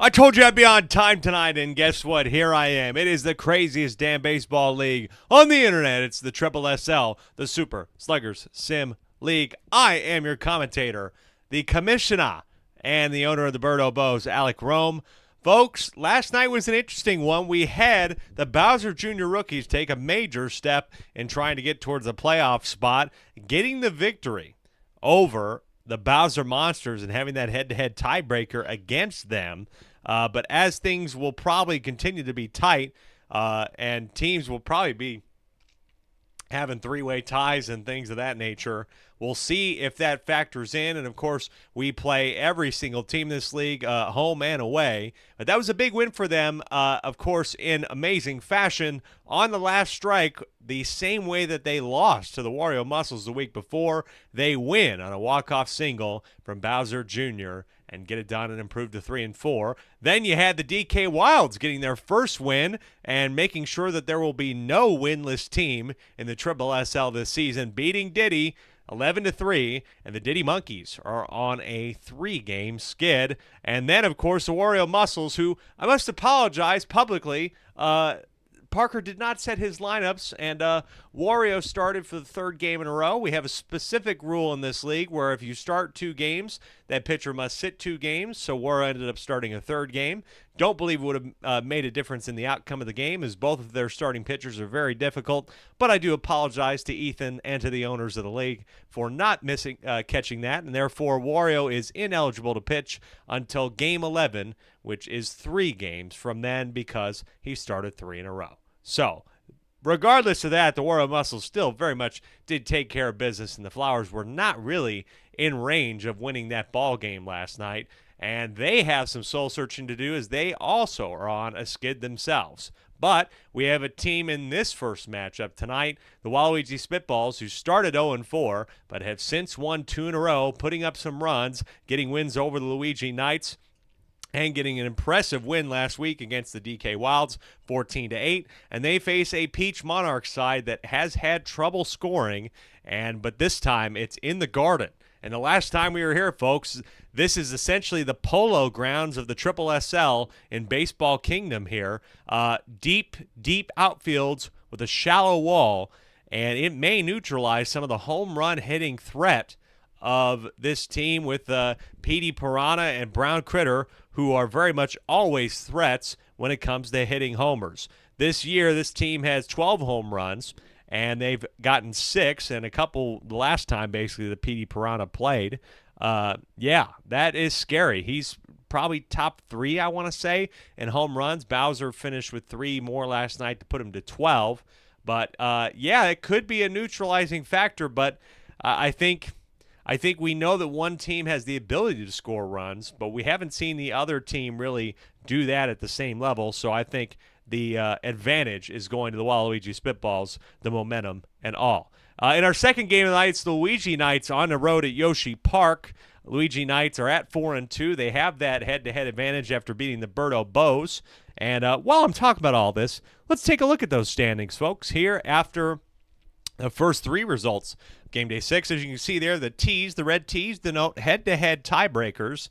I told you I'd be on time tonight, and guess what? Here I am. It is the craziest damn baseball league on the internet. It's the SSSL, the Super Sluggers Sim League. I am your commentator, the commissioner, and the owner of the Birdo Bows, Alec Rome. Folks, last night was an interesting one. We had the Bowser Jr. rookies take a major step in trying to get towards a playoff spot, getting the victory over the Bowser Monsters and having that head-to-head tiebreaker against them. But as things will probably continue to be tight, and teams will probably be having three-way ties and things of that nature, we'll see if that factors in. And, of course, we play every single team in this league, home and away. But that was a big win for them, of course, in amazing fashion on the last strike, the same way that they lost to the Wario Muscles the week before. They win on a walk-off single from Bowser Jr. and get it done and improve to 3-4. Then you had the DK Wilds getting their first win and making sure that there will be no winless team in the SSSL this season, beating Diddy 11-3, and the Diddy Monkeys are on a 3-game skid. And then, of course, the Wario Muscles, who I must apologize publicly, Parker did not set his lineups, and Wario started for the third game in a row. We have a specific rule in this league where if you start 2 games, that pitcher must sit 2 games, so Wario ended up starting a third game. Don't believe it would have made a difference in the outcome of the game, as both of their starting pitchers are very difficult, but I do apologize to Ethan and to the owners of the league for not catching that, and therefore Wario is ineligible to pitch until Game 11, which is 3 games from then because he started 3 in a row. So, regardless of that, the Wario Muscles still very much did take care of business, and the Flowers were not really in range of winning that ball game last night, and they have some soul-searching to do as they also are on a skid themselves. But we have a team in this first matchup tonight, the Waluigi Spitballs, who started 0-4, but have since won 2 in a row, putting up some runs, getting wins over the Luigi Knights, and getting an impressive win last week against the DK Wilds, 14-8. And they face a Peach Monarch side that has had trouble scoring, but this time it's in the Garden. And the last time we were here, folks, this is essentially the polo grounds of the SSSL in Baseball Kingdom here. Deep, deep outfields with a shallow wall, and it may neutralize some of the home run hitting threat of this team with Petey Piranha and Brown Critter, who are very much always threats when it comes to hitting homers. This year, this team has 12 home runs, and they've gotten 6, and a couple last time, basically, the Petey Piranha played. Yeah, that is scary. He's probably top 3, I want to say, in home runs. Bowser finished with 3 more last night to put him to 12. But, yeah, it could be a neutralizing factor, but I think we know that one team has the ability to score runs, but we haven't seen the other team really do that at the same level. So I think the advantage is going to the Waluigi Spitballs, the momentum and all. In our second game of the night, it's the Luigi Knights on the road at Yoshi Park. Luigi Knights are at 4-2. They have that head-to-head advantage after beating the Birdo Bows. And while I'm talking about all this, let's take a look at those standings, folks, here after the first 3 results. Game day 6, as you can see there, the red T's denote head-to-head tiebreakers.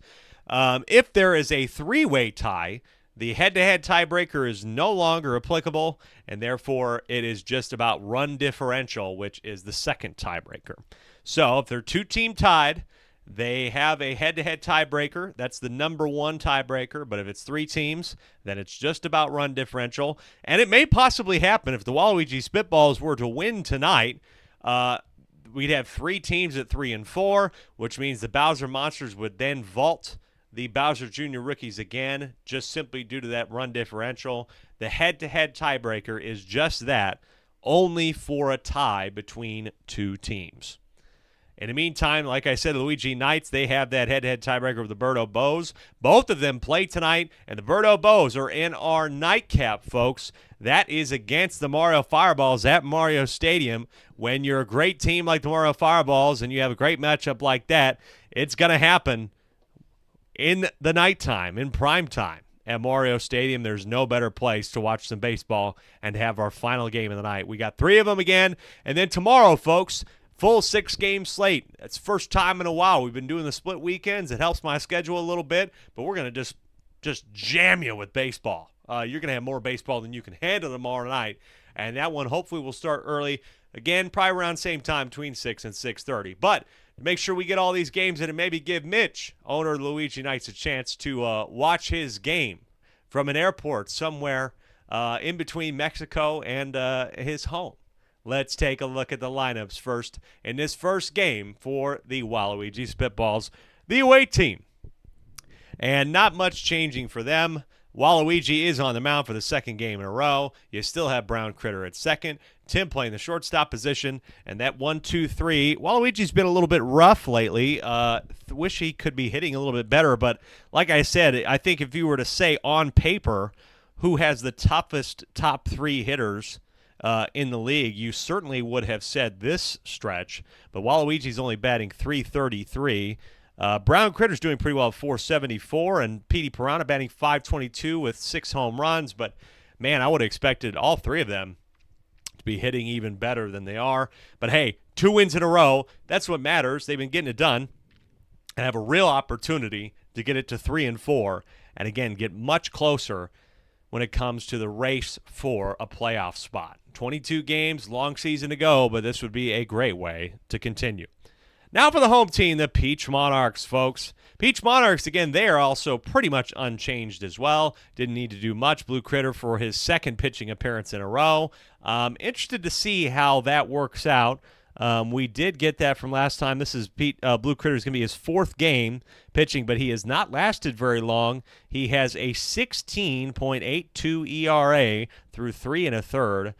If there is a 3-way tie, the head-to-head tiebreaker is no longer applicable, and therefore it is just about run differential, which is the second tiebreaker. So if they're 2-team tied, they have a head-to-head tiebreaker. That's the number 1 tiebreaker. But if it's 3 teams, then it's just about run differential. And it may possibly happen if the Waluigi Spitballs were to win tonight. We'd have 3 teams at 3-4, which means the Bowser Monsters would then vault the Bowser Jr. rookies again, just simply due to that run differential. The head-to-head tiebreaker is just that, only for a tie between 2 teams. In the meantime, like I said, the Luigi Knights, they have that head-to-head tiebreaker with the Birdo Bows. Both of them play tonight, and the Birdo Bows are in our nightcap, folks. That is against the Mario Fireballs at Mario Stadium. When you're a great team like the Mario Fireballs and you have a great matchup like that, it's going to happen in the nighttime, in prime time. At Mario Stadium, there's no better place to watch some baseball and have our final game of the night. We got 3 of them again, and then tomorrow, folks, full 6-game slate. That's first time in a while. We've been doing the split weekends. It helps my schedule a little bit, but we're going to just just jam you with baseball. You're going to have more baseball than you can handle tomorrow night. And that one hopefully will start early. Again, probably around the same time between 6 and 6:30. But to make sure we get all these games in and maybe give Mitch, owner of the Luigi Knights, a chance to watch his game from an airport somewhere in between Mexico and his home. Let's take a look at the lineups first in this first game for the Waluigi Spitballs, the away team. And not much changing for them. Waluigi is on the mound for the second game in a row. You still have Brown Critter at second. Tim playing the shortstop position. And that 1-2-3. Waluigi's been a little bit rough lately. Wish he could be hitting a little bit better. But like I said, I think if you were to say on paper who has the toughest top three hitters in the league, you certainly would have said this stretch. But Waluigi's only batting .333. Brown Critter's doing pretty well at .474, and Petey Piranha batting .522 with 6 home runs. But, man, I would have expected all three of them to be hitting even better than they are. But, hey, 2 wins in a row, that's what matters. They've been getting it done and have a real opportunity to get it to 3 and 4, and, again, get much closer when it comes to the race for a playoff spot. 22 games, long season to go, but this would be a great way to continue. Now for the home team, the Peach Monarchs, folks. Peach Monarchs, again, they are also pretty much unchanged as well. Didn't need to do much. Blue Critter for his second pitching appearance in a row. Interested to see how that works out. We did get that from last time. This is Blue Critter's going to be his 4th game pitching, but he has not lasted very long. He has a 16.82 ERA through 3 1/3.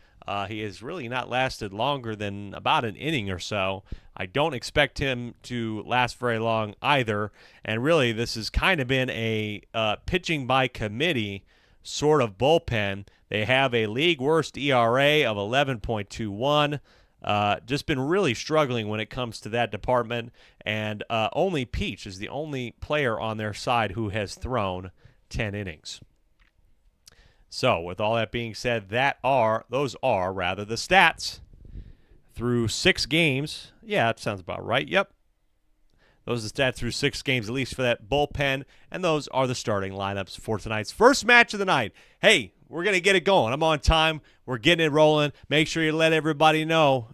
He has really not lasted longer than about an inning or so. I don't expect him to last very long either. And really, this has kind of been a pitching by committee sort of bullpen. They have a league worst ERA of 11.21. Just been really struggling when it comes to that department. And only Peach is the only player on their side who has thrown 10 innings. So, with all that being said, those are the stats. Through 6 games. Yeah, that sounds about right. Yep. Those are the stats through 6 games, at least for that bullpen. And those are the starting lineups for tonight's first match of the night. Hey, we're going to get it going. I'm on time. We're getting it rolling. Make sure you let everybody know.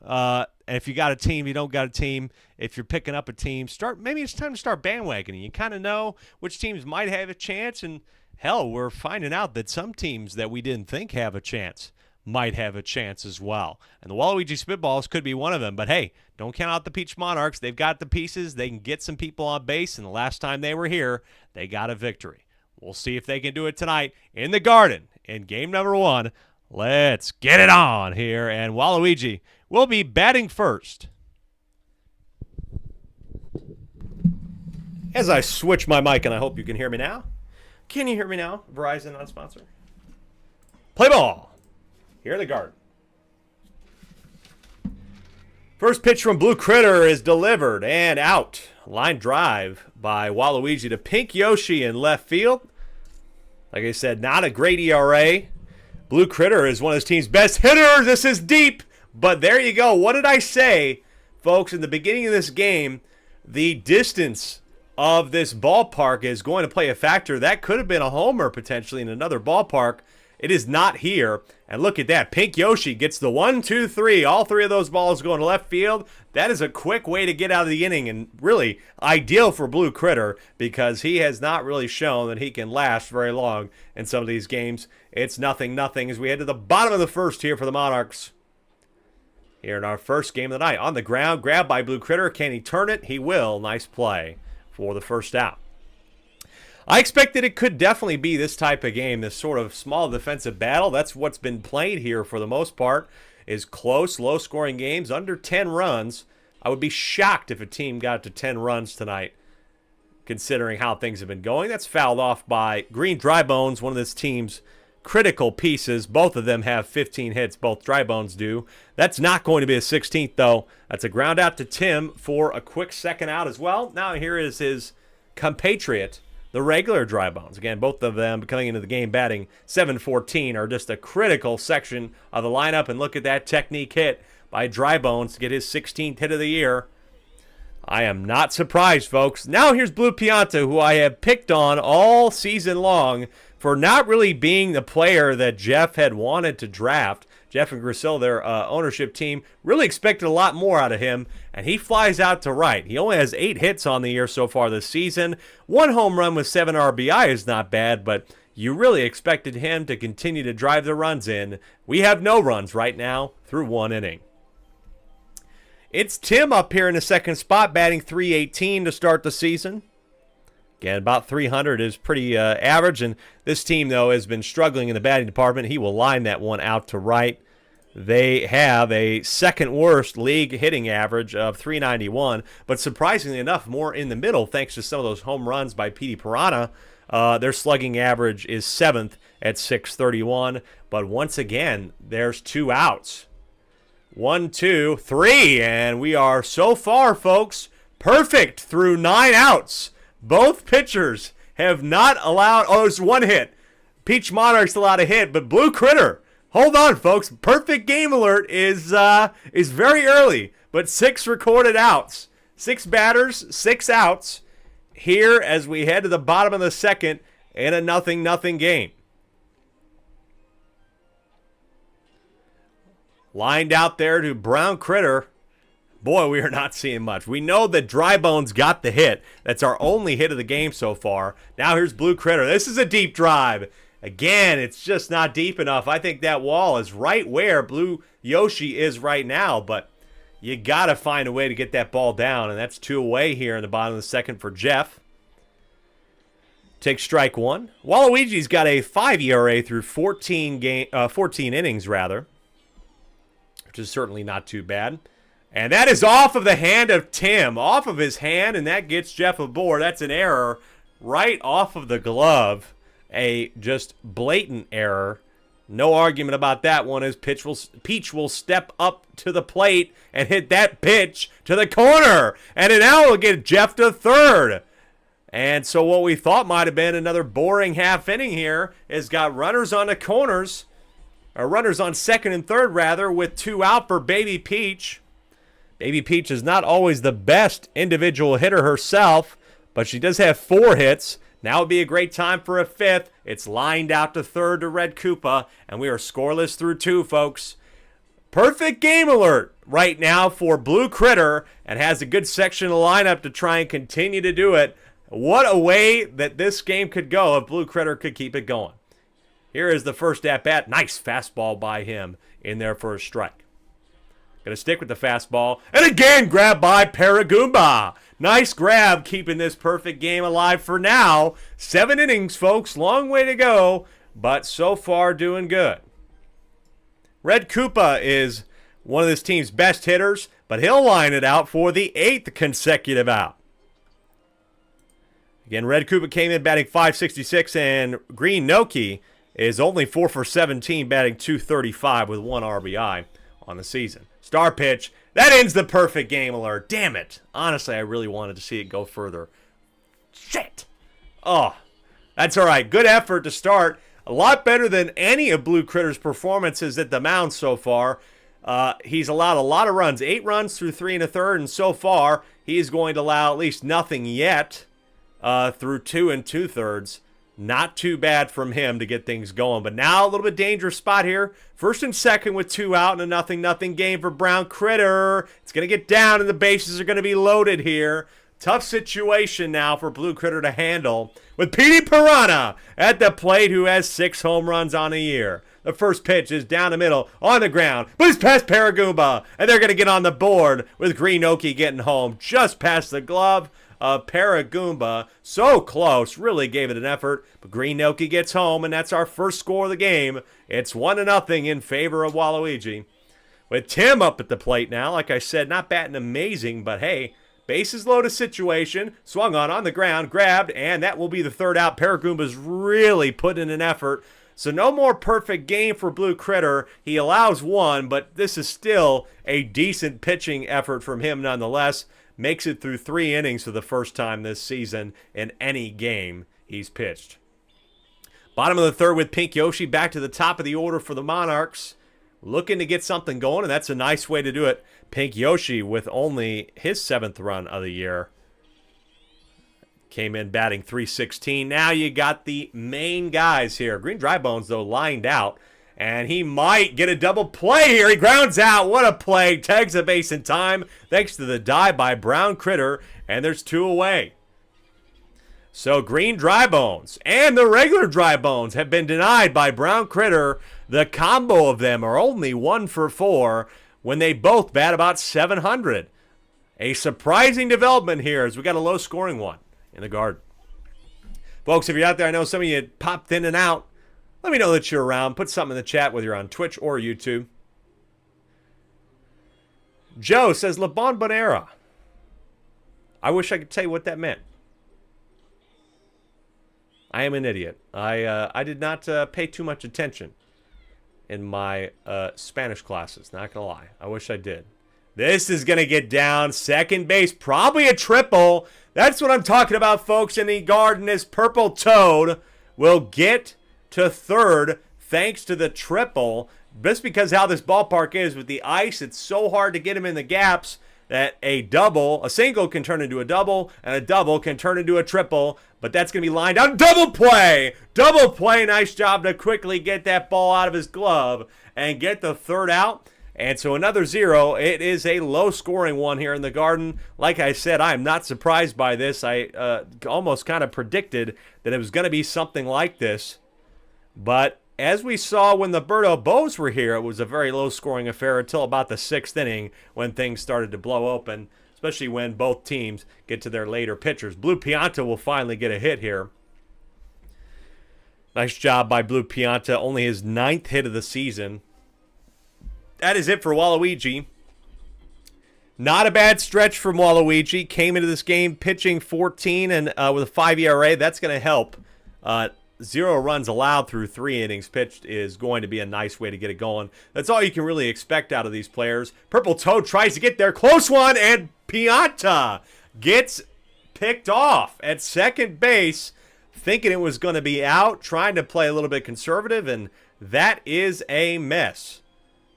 And if you got a team, you don't got a team. If you're picking up a team, maybe it's time to start bandwagoning. You kind of know which teams might have a chance. And, hell, we're finding out that some teams that we didn't think have a chance might have a chance as well. And the Waluigi Spitballs could be one of them. But, hey, don't count out the Peach Monarchs. They've got the pieces. They can get some people on base. And the last time they were here, they got a victory. We'll see if they can do it tonight in the Garden in game number 1. Let's get it on here. And Waluigi will be batting first. As I switch my mic, and I hope you can hear me now. Can you hear me now? Verizon non-sponsor. Play ball. Here in the Garden. First pitch from Blue Critter is delivered and out. Line drive by Waluigi to Pink Yoshi in left field. Like I said, not a great ERA. Blue Critter is one of his team's best hitters. This is deep. But there you go. What did I say, folks, in the beginning of this game? The distance of this ballpark is going to play a factor. That could have been a homer potentially in another ballpark. It is not here. And look at that. Pink Yoshi gets the 1, 2, 3. All 3 of those balls going to left field. That is a quick way to get out of the inning and really ideal for Blue Critter because he has not really shown that he can last very long in some of these games. It's 0-0 as we head to the bottom of the first here for the Monarchs. Here in our first game of the night. On the ground, grabbed by Blue Critter. Can he turn it? He will. Nice play for the first out. I expected it could definitely be this type of game, this sort of small defensive battle. That's what's been played here for the most part, is close, low-scoring games, under 10 runs. I would be shocked if a team got to 10 runs tonight, considering how things have been going. That's fouled off by Green Drybones, one of this team's critical pieces. Both of them have 15 hits, both Drybones do. That's not going to be a 16th, though. That's a ground out to Tim for a quick second out as well. Now here is his compatriot, the regular Drybones. Again, both of them coming into the game batting .714 are just a critical section of the lineup. And look at that technique hit by Drybones to get his 16th hit of the year. I am not surprised, folks. Now here's Blue Pianta, who I have picked on all season long for not really being the player that Jeff had wanted to draft. Jeff and Grisel, their ownership team, really expected a lot more out of him, and he flies out to right. He only has 8 hits on the year so far this season. 1 home run with 7 RBI is not bad, but you really expected him to continue to drive the runs in. We have no runs right now through 1 inning. It's Tim up here in the second spot, batting .318 to start the season. Again, about 300 is pretty average, and this team, though, has been struggling in the batting department. He will line that one out to right. They have a second-worst league hitting average of .391, but surprisingly enough, more in the middle thanks to some of those home runs by Petey Piranha. Their slugging average is 7th at .631, but once again, there's 2 outs. 1, 2, 3, and we are so far, folks, perfect through 9 outs. Both pitchers have not allowed. Oh, it's 1 hit. Peach Monarchs allowed a hit, but Blue Critter. Hold on, folks. Perfect game alert is very early, but 6 recorded outs. 6 batters, 6 outs. Here as we head to the bottom of the second in a 0-0 game. Lined out there to Brown Critter. Boy, we are not seeing much. We know that Dry Bones got the hit. That's our only hit of the game so far. Now here's Blue Critter. This is a deep drive. Again, it's just not deep enough. I think that wall is right where Blue Yoshi is right now, but you got to find a way to get that ball down, and that's 2 away here in the bottom of the second for Jeff. Take strike 1. Waluigi's got a 5 ERA through 14 innings, which is certainly not too bad. And that is off of the hand of Tim. Off of his hand, and that gets Jeff aboard. That's an error right off of the glove. A just blatant error. No argument about that one as Peach will step up to the plate and hit that pitch to the corner. And it now will get Jeff to third. And so what we thought might have been another boring half inning here has got runners on the corners, or runners on second and third, rather, with 2 out for Baby Peach. Baby Peach is not always the best individual hitter herself, but she does have 4 hits. Now would be a great time for a 5th. It's lined out to third to Red Koopa, and we are scoreless through 2, folks. Perfect game alert right now for Blue Critter, and has a good section of the lineup to try and continue to do it. What a way that this game could go if Blue Critter could keep it going. Here is the first at-bat. Nice fastball by him in there for a strike. Going to stick with the fastball. And again, grabbed by Paragoomba. Nice grab, keeping this perfect game alive for now. 7 innings, folks. Long way to go, but so far doing good. Red Koopa is one of this team's best hitters, but he'll line it out for the 8th consecutive out. Again, Red Koopa came in batting .566, and Green Noki is only 4 for 17, batting .235 with 1 RBI on the season. Star pitch. That ends the perfect game alert. Damn it. Honestly, I really wanted to see it go further. Shit. Oh, that's all right. Good effort to start. A lot better than any of Blue Critter's performances at the mound so far. He's allowed a lot of runs. 8 runs through 3 1/3, and so far he is going to allow at least nothing yet through 2 2/3. Not too bad from him to get things going. But now a little bit dangerous spot here. First and second with 2 out in a 0-0 game for Brown Critter. It's going to get down and the bases are going to be loaded here. Tough situation now for Blue Critter to handle with Petey Piranha at the plate, who has 6 home runs on the year. The first pitch is down the middle on the ground, but it's past Paragoomba, and they're going to get on the board with Green Oki getting home just past the glove of Paragoomba. So close, really gave it an effort, but Green Oki gets home, and that's our first score of the game. It's 1-0 in favor of Waluigi. With Tim up at the plate now, like I said, not batting amazing, but hey, bases loaded situation, swung on the ground, grabbed, and that will be the 3rd out. Paragoomba's really putting in an effort. So no more perfect game for Blue Critter. He allows 1, but this is still a decent pitching effort from him nonetheless. Makes it through 3 innings for the first time this season in any game he's pitched. Bottom of the 3rd with Pink Yoshi back to the top of the order for the Monarchs. looking to get something going, and that's a nice way to do it. Pink Yoshi with only his 7th run of the year. Came in batting .316. Now you got the main guys here. Green Dry Bones, though, lined out. And he might get a double play here. He grounds out. What a play. Tags a base in time thanks to the dive by Brown Critter. And there's 2 away. So Green Dry Bones and the regular Dry Bones have been denied by Brown Critter. The combo of them are only 1 for 4 when they both bat about 700. A surprising development here as we got a low-scoring one in the Garden. Folks, if you're out there, I know some of you popped in and out. Let me know that you're around. Put something in the chat, whether you're on Twitch or YouTube. Joe says, Le Bon Bonera. I wish I could tell you what that meant. I am an idiot. I did not pay too much attention in my Spanish classes. Not going to lie. I wish I did. This is going to get down. Second base. Probably a triple. That's what I'm talking about, folks. In the Garden, this Purple Toad will get to third thanks to the triple. Just because how this ballpark is with the ice, it's so hard to get him in the gaps that a single can turn into a double, and a double can turn into a triple. But that's going to be lined out. Double play! Double play. Nice job to quickly get that ball out of his glove and get the third out. And so another 0. It is a low-scoring one here in the Garden. Like I said, I am not surprised by this. I almost kind of predicted that it was going to be something like this. But as we saw when the Birdo Bows were here, it was a very low-scoring affair until about the 6th inning when things started to blow open, especially when both teams get to their later pitchers. Blue Pianta will finally get a hit here. Nice job by Blue Pianta. Only his 9th hit of the season. That is it for Waluigi. Not a bad stretch from Waluigi. Came into this game pitching 14 and with a 5 ERA. That's going to help. 0 runs allowed through 3 innings pitched is going to be a nice way to get it going. That's all you can really expect out of these players. Purple Toad tries to get there. Close one, and Pianta gets picked off at second base, thinking it was going to be out, trying to play a little bit conservative, and that is a mess.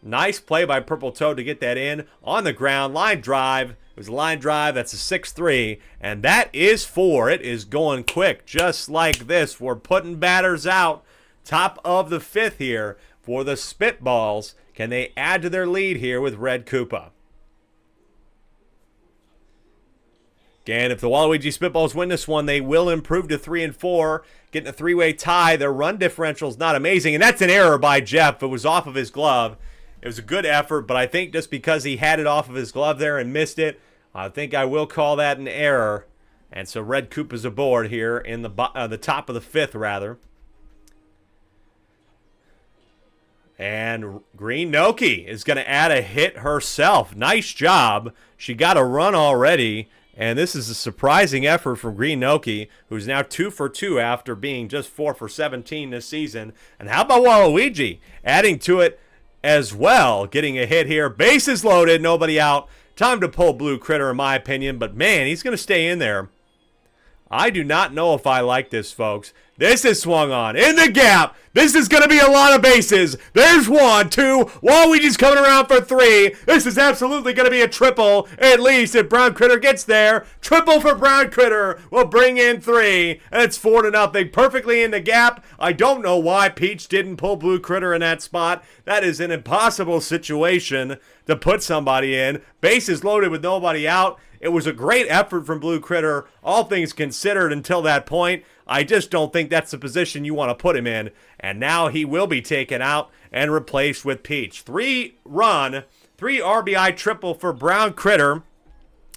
Nice play by Purple Toad to get that in on the ground. Line drive. It was a line drive. That's a 6-3. And that is 4. It is going quick. Just like this. We're putting batters out. Top of the 5th here for the Spitballs. Can they add to their lead here with Red Koopa? Again, if the Waluigi Spitballs win this one, they will improve to 3-4. Getting a 3-way tie. Their run differential is not amazing. And that's an error by Jeff. It was off of his glove. It was a good effort, but I think just because he had it off of his glove there and missed it, I think I will call that an error. And so Red Koopa's aboard here in the top of the 5th, rather. And Green Noki is going to add a hit herself. Nice job. She got a run already. And this is a surprising effort from Green Noki, who's now 2 for 2 after being just 4 for 17 this season. And how about Waluigi adding to it as well, getting a hit here. Bases loaded, nobody out. Time to pull Blue Critter, in my opinion, but man, he's going to stay in there. I do not know if I like this, folks. This is swung on in the gap. This is going to be a lot of bases. There's 1, 2. Waluigi's coming around for 3. This is absolutely going to be a triple, at least if Brown Critter gets there. Triple for Brown Critter will bring in 3, and it's 4-0. Perfectly in the gap. I don't know why Peach didn't pull Blue Critter in that spot. That is an impossible situation to put somebody in. Bases loaded with nobody out. It was a great effort from Blue Critter, all things considered until that point. I just don't think that's the position you want to put him in. And now he will be taken out and replaced with Peach. 3-run, 3 RBI triple for Brown Critter.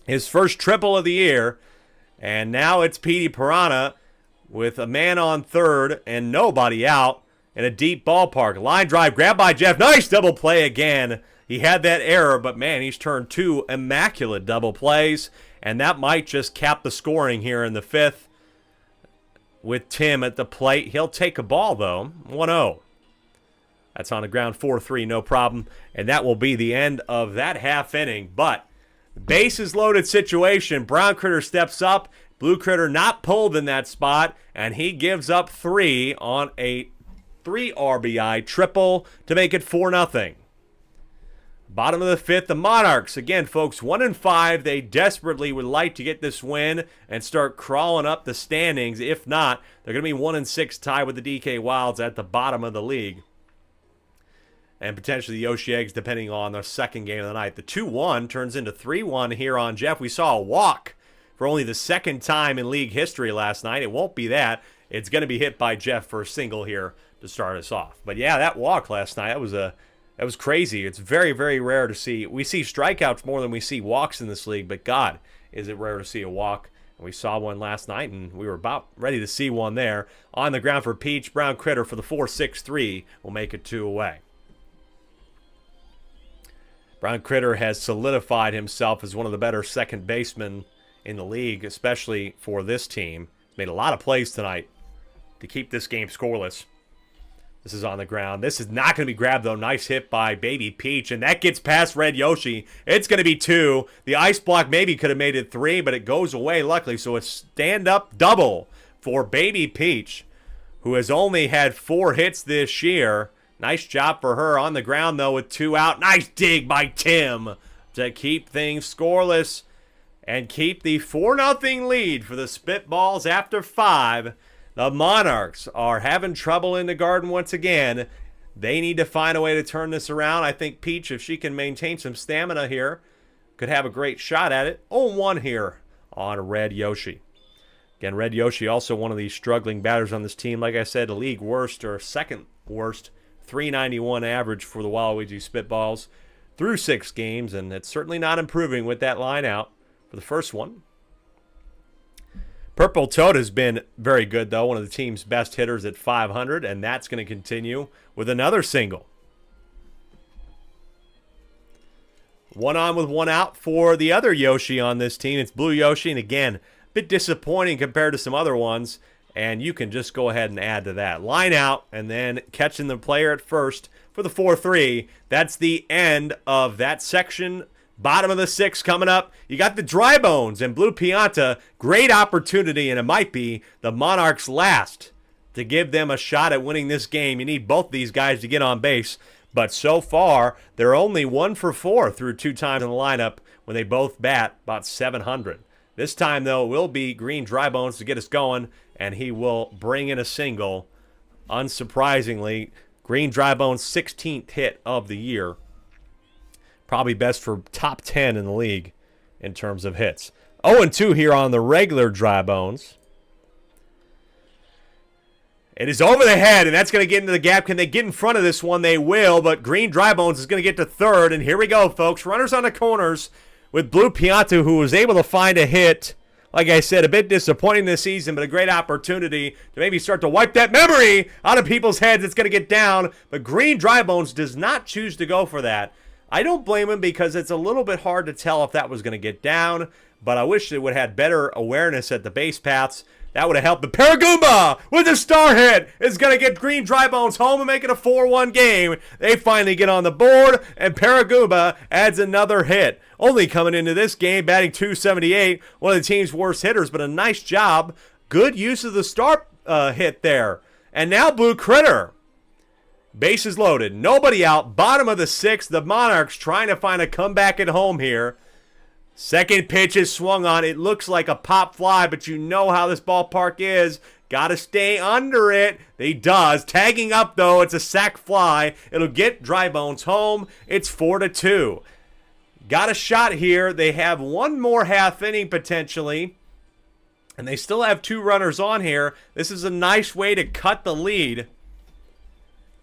His first triple of the year. And now it's Petey Piranha with a man on third and nobody out in a deep ballpark. Line drive, grabbed by Jeff. Nice double play again. He had that error, but man, he's turned 2 immaculate double plays, and that might just cap the scoring here in the 5th with Tim at the plate. He'll take a ball, though. 1-0. That's on the ground, 4-3, no problem, and that will be the end of that half inning. But bases loaded situation. Brown Critter steps up. Blue Critter not pulled in that spot, and he gives up 3 on a 3 RBI triple to make it 4-0. Bottom of the fifth, the Monarchs. Again, folks, 1-5. They desperately would like to get this win and start crawling up the standings. If not, they're going to be 1-6 tied with the DK Wilds at the bottom of the league. And potentially the Yoshi Eggs, depending on the second game of the night. The 2-1 turns into 3-1 here on Jeff. We saw a walk for only the second time in league history last night. It won't be that. It's going to be hit by Jeff for a single here to start us off. But yeah, that walk last night, that was crazy. It's very, very rare to see. We see strikeouts more than we see walks in this league, but God, is it rare to see a walk. And we saw one last night, and we were about ready to see one there. On the ground for Peach. Brown Critter for the 4-6-3 will make it 2 away. Brown Critter has solidified himself as one of the better second basemen in the league, especially for this team. He's made a lot of plays tonight to keep this game scoreless. This is on the ground. This is not going to be grabbed, though. Nice hit by Baby Peach, and that gets past Red Yoshi. It's going to be 2. The ice block maybe could have made it 3, but it goes away, luckily. So it's stand-up double for Baby Peach, who has only had 4 hits this year. Nice job for her on the ground, though, with 2 out. Nice dig by Tim to keep things scoreless and keep the 4-0 lead for the Spitballs after 5. The Monarchs are having trouble in the Garden once again. They need to find a way to turn this around. I think Peach, if she can maintain some stamina here, could have a great shot at it. 0-1 here on Red Yoshi. Again, Red Yoshi also one of these struggling batters on this team. Like I said, a league worst or second worst 391 average for the Waluigi Spitballs through 6 games, and it's certainly not improving with that line out for the first one. Purple Toad has been very good, though, one of the team's best hitters at 500, and that's going to continue with another single. 1 on with 1 out for the other Yoshi on this team. It's Blue Yoshi, and again, a bit disappointing compared to some other ones. And you can just go ahead and add to that. Line out, and then catching the player at first for the 4-3. That's the end of that section. Bottom of the 6th coming up. You got the Dry Bones and Blue Pianta. Great opportunity, and it might be the Monarchs' last to give them a shot at winning this game. You need both these guys to get on base. But so far, they're only 1 for 4 through 2 times in the lineup when they both bat about 700. This time, though, it will be Green Dry Bones to get us going, and he will bring in a single. Unsurprisingly, Green Dry Bones' 16th hit of the year. Probably best for top 10 in the league in terms of hits. 0-2 here on the regular Dry Bones. It is over the head, and that's going to get into the gap. Can they get in front of this one? They will, but Green Dry Bones is going to get to third, and here we go, folks. Runners on the corners with Blue Pianta, who was able to find a hit. Like I said, a bit disappointing this season, but a great opportunity to maybe start to wipe that memory out of people's heads. It's going to get down, but Green Dry Bones does not choose to go for that. I don't blame him because it's a little bit hard to tell if that was going to get down, but I wish they would have had better awareness at the base paths. That would have helped. But Paragoomba with a star hit is going to get Green Dry Bones home and make it a 4-1 game. They finally get on the board, and Paragoomba adds another hit. Only coming into this game, batting .278, one of the team's worst hitters, but a nice job. Good use of the star hit there. And now Blue Critter. Bases loaded. Nobody out. Bottom of the 6th. The Monarchs trying to find a comeback at home here. Second pitch is swung on. It looks like a pop fly, but you know how this ballpark is. Got to stay under it. He does. Tagging up, though. It's a sac fly. It'll get Dry Bones home. It's 4-2. Got a shot here. They have one more half inning potentially, and they still have 2 runners on here. This is a nice way to cut the lead.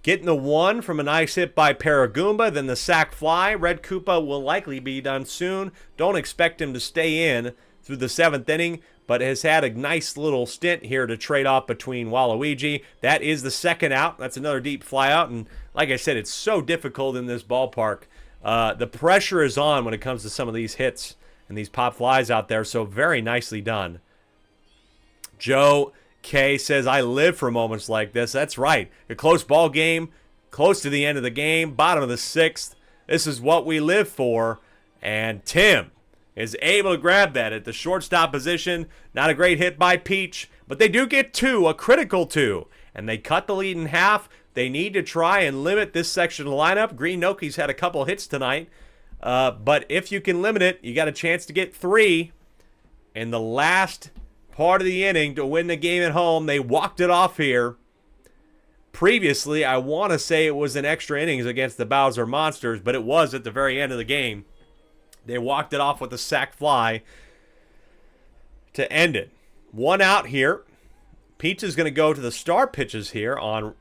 Getting the 1 from a nice hit by Paragoomba, then the sac fly. Red Koopa will likely be done soon. Don't expect him to stay in through the 7th inning, but has had a nice little stint here to trade off between Waluigi. That is the 2nd out. That's another deep fly out, and like I said, it's so difficult in this ballpark. The pressure is on when it comes to some of these hits and these pop flies out there, so very nicely done. Joe K says, I live for moments like this. That's right. A close ball game, close to the end of the game, bottom of the 6th. This is what we live for. And Tim is able to grab that at the shortstop position. Not a great hit by Peach, but they do get 2, a critical 2. And they cut the lead in half. They need to try and limit this section of the lineup. Green Noki's had a couple hits tonight. But if you can limit it, you got a chance to get 3 in the last part of the inning to win the game at home. They walked it off here. Previously, I want to say it was an extra innings against the Bowser Monsters, but it was at the very end of the game. They walked it off with a sac fly to end it. 1 out here. Peach is going to go to the star pitches here on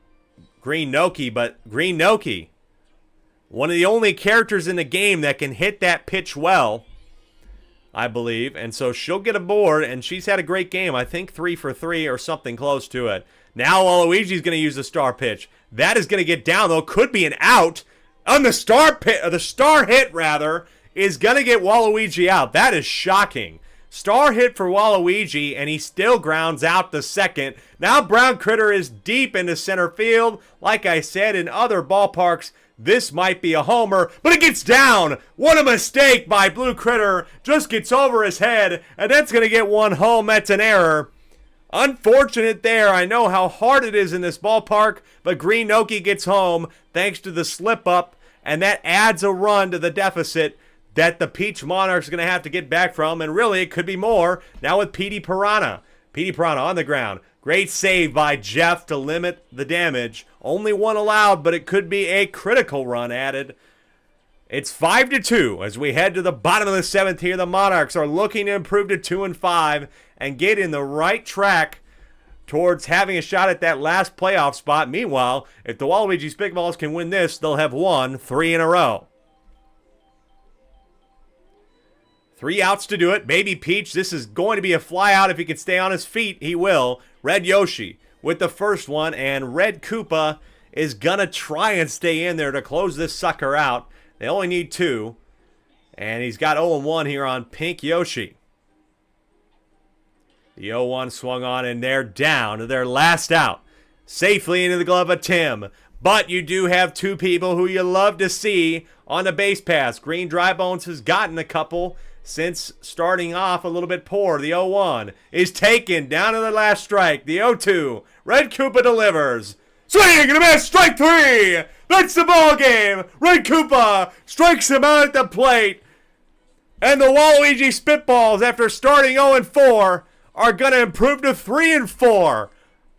Green Noki, but Green Noki, one of the only characters in the game that can hit that pitch well, I believe. And so she'll get aboard, and she's had a great game. I think 3 for 3 or something close to it. Now Waluigi's going to use the star pitch. That is going to get down, though. Could be an out. On the star hit, rather, is going to get Waluigi out. That is shocking. Star hit for Waluigi, and he still grounds out the second. Now Brown Critter is deep into center field. Like I said, in other ballparks, this might be a homer, but it gets down. What a mistake by Blue Critter. Just gets over his head, and that's going to get 1 home. That's an error. Unfortunate there. I know how hard it is in this ballpark, but Green Noki gets home thanks to the slip up, and that adds a run to the deficit that the Peach Monarchs are going to have to get back from, and really it could be more now with Petey Piranha. Petey Piranha on the ground. Great save by Jeff to limit the damage. Only 1 allowed, but it could be a critical run added. It's 5-2 as we head to the bottom of the 7th here. The Monarchs are looking to improve to 2-5 and get in the right track towards having a shot at that last playoff spot. Meanwhile, if the Waluigi Spitballs can win this, they'll have won 3 in a row. 3 outs to do it. Baby Peach, this is going to be a fly out. If he can stay on his feet, he will. Red Yoshi with the first one, and Red Koopa is going to try and stay in there to close this sucker out. They only need 2, and he's got 0-1 here on Pink Yoshi. The 0-1 swung on, and they're down to their last out. Safely into the glove of Tim. But you do have 2 people who you love to see on the base pass. Green Drybones has gotten a couple since starting off a little bit poor. The 0-1 is taken down to the last strike. The 0-2, Red Koopa delivers. Swing and a miss, strike 3. That's the ball game. Red Koopa strikes him out at the plate. And the Waluigi Spitballs, after starting 0-4, are going to improve to 3-4.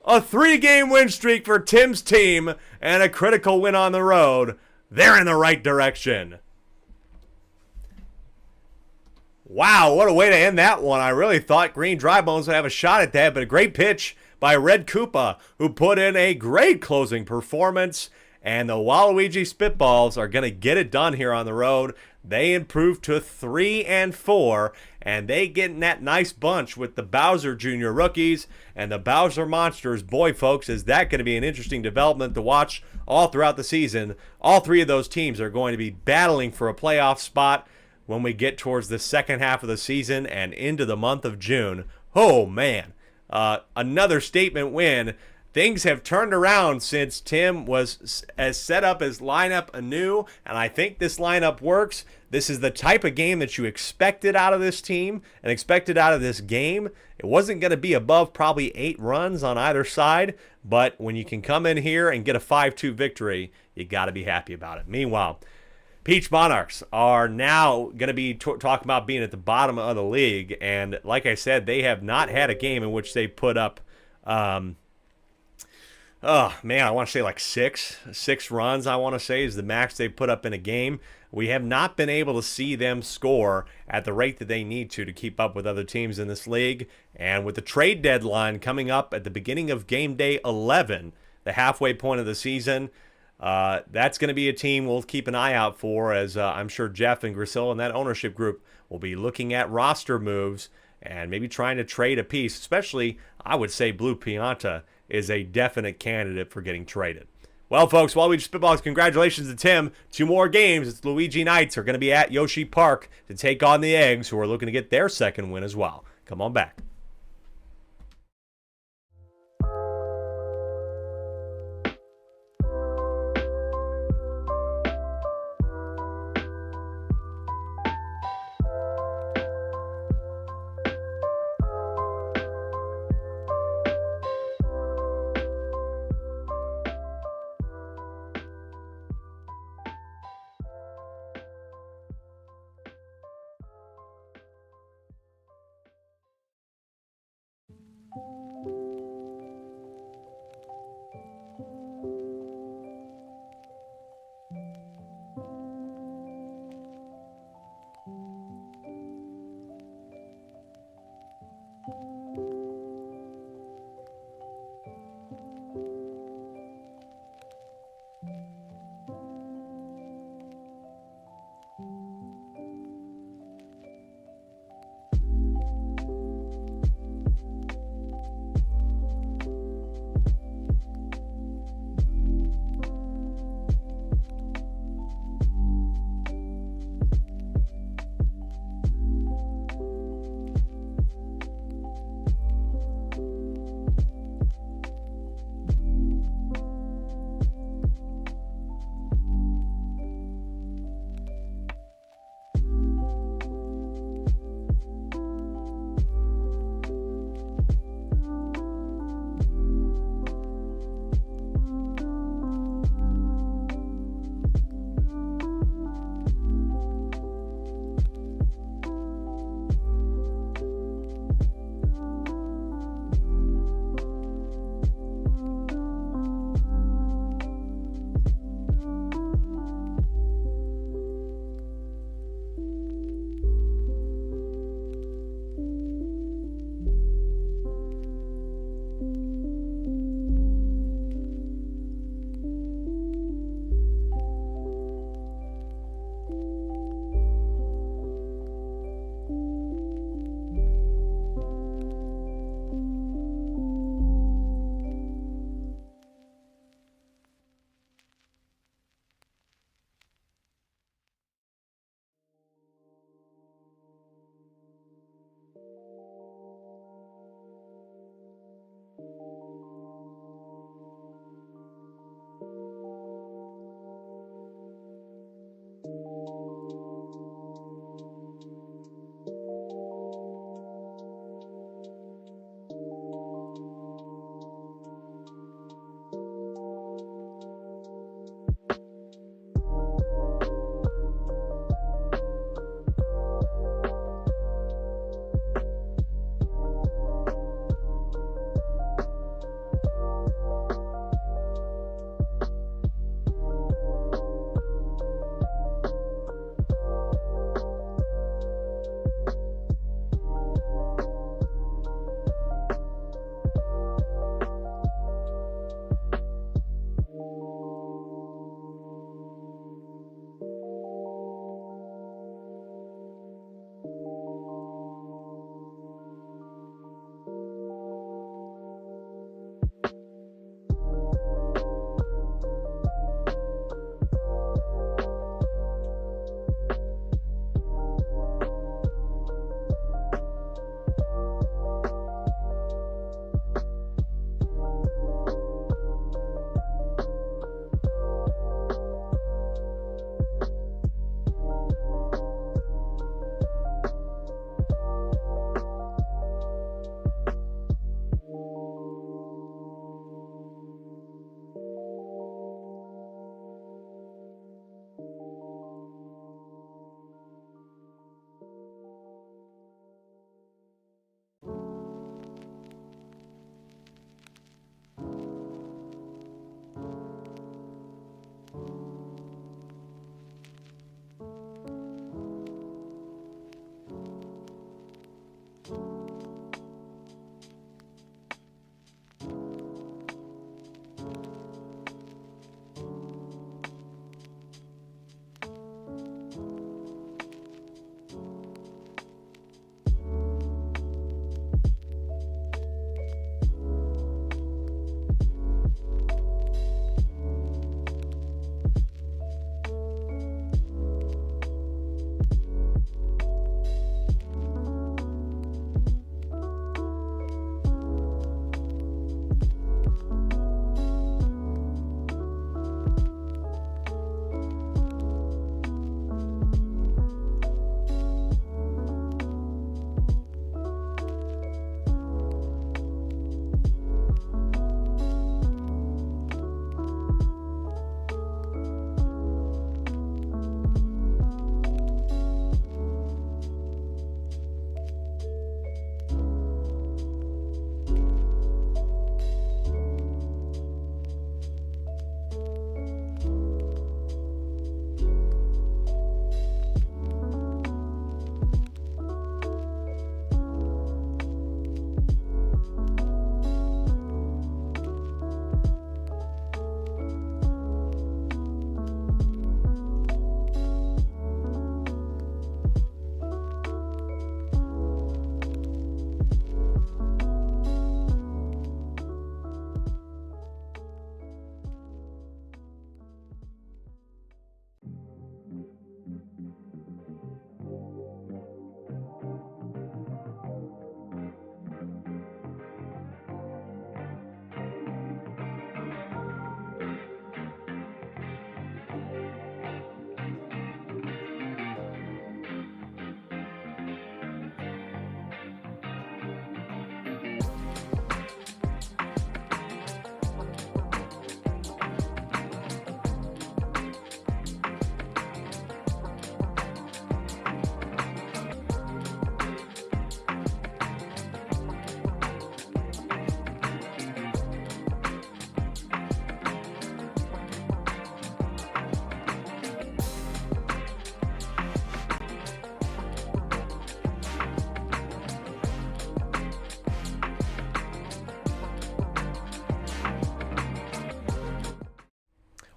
A 3-game win streak for Tim's team and a critical win on the road. They're in the right direction. Wow, what a way to end that one. I really thought Green Drybones would have a shot at that, but a great pitch by Red Koopa, who put in a great closing performance. And the Waluigi Spitballs are going to get it done here on the road. They improve to 3-4, and they get in that nice bunch with the Bowser Jr. rookies and the Bowser Monsters. Boy, folks, is that going to be an interesting development to watch all throughout the season. All 3 of those teams are going to be battling for a playoff spot when we get towards the second half of the season and into the month of June. Oh, man. Another statement win. Things have turned around since Tim has set up his lineup anew, and I think this lineup works. This is the type of game that you expected out of this team and expected out of this game. It wasn't going to be above probably 8 runs on either side, but when you can come in here and get a 5-2 victory, you got to be happy about it. Meanwhile, Peach Monarchs are now going to be talking about being at the bottom of the league, and like I said, they have not had a game in which they put up oh, man, I want to say like 6 runs, I want to say, is the max they put up in a game. We have not been able to see them score at the rate that they need to keep up with other teams in this league. And with the trade deadline coming up at the beginning of game day 11, the halfway point of the season, that's going to be a team we'll keep an eye out for, as I'm sure Jeff and Grisel and that ownership group will be looking at roster moves and maybe trying to trade a piece. Especially, I would say Blue Pianta is a definite candidate for getting traded. Well, folks, Waluigi Spitballs, congratulations to Tim. 2 more games. It's Luigi Knights are going to be at Yoshi Park to take on the Eggs, who are looking to get their second win as well. Come on back.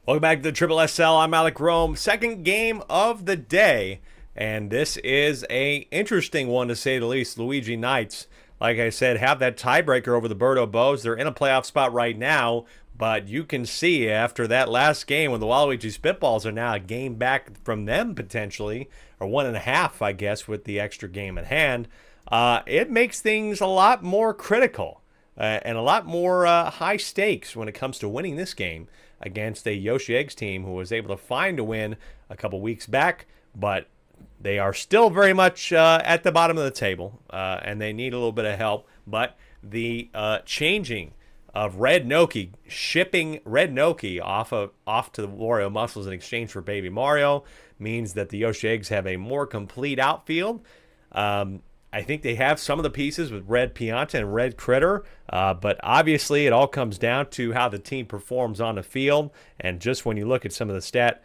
Welcome back to the Triple SL. I'm Alec Rome. Second game of the day, and this is a interesting one to say the least. Luigi Knights, like I said, have that tiebreaker over the Birdo Bows. They're in a playoff spot right now, but you can see after that last game when the Waluigi Spitballs are now a game back from them potentially, or 1.5, I guess, with the extra game at hand. It makes things a lot more critical and a lot more high stakes when it comes to winning this game against a Yoshi Eggs team who was able to find a win a couple weeks back, but they are still very much at the bottom of the table, and they need a little bit of help. But the changing of Red Noki, shipping Red Noki off to the Wario Muscles in exchange for Baby Mario, means that the Yoshi Eggs have a more complete outfield. I think they have some of the pieces with Red Pianta and Red Critter, but obviously it all comes down to how the team performs on the field. And just when you look at some of the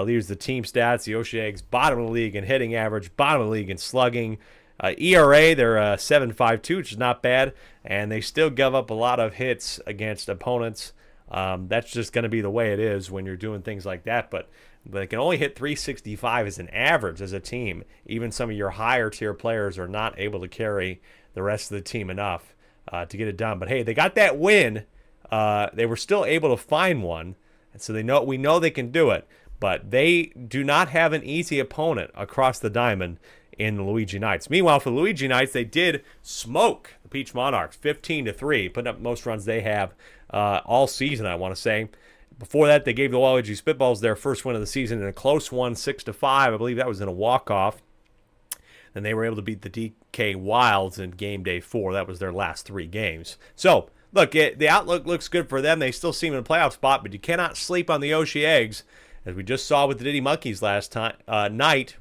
leaves the team stats, the Yoshi Eggs bottom of the league in hitting average, bottom of the league in slugging. ERA, they're 7.52, which is not bad, and they still give up a lot of hits against opponents. That's just going to be the way it is when you're doing things like that, but they can only hit 365 as an average as a team. Even some of your higher tier players are not able to carry the rest of the team enough to get it done. But hey, they got that win. They were still able to find one, and so we know they can do it. But they do not have an easy opponent across the diamond in the Luigi Knights. Meanwhile, for the Luigi Knights, they did smoke the Peach Monarchs 15-3, putting up most runs they have all season, I want to say. Before that, they gave the Waluigi Spitballs their first win of the season in a close one, 6-5. I believe that was in a walk-off. Then they were able to beat the DK Wilds in game day 4. That was their last 3 games. So, look, the outlook looks good for them. They still seem in a playoff spot, but you cannot sleep on the Yoshi Eggs. As we just saw with the Diddy Monkeys last night.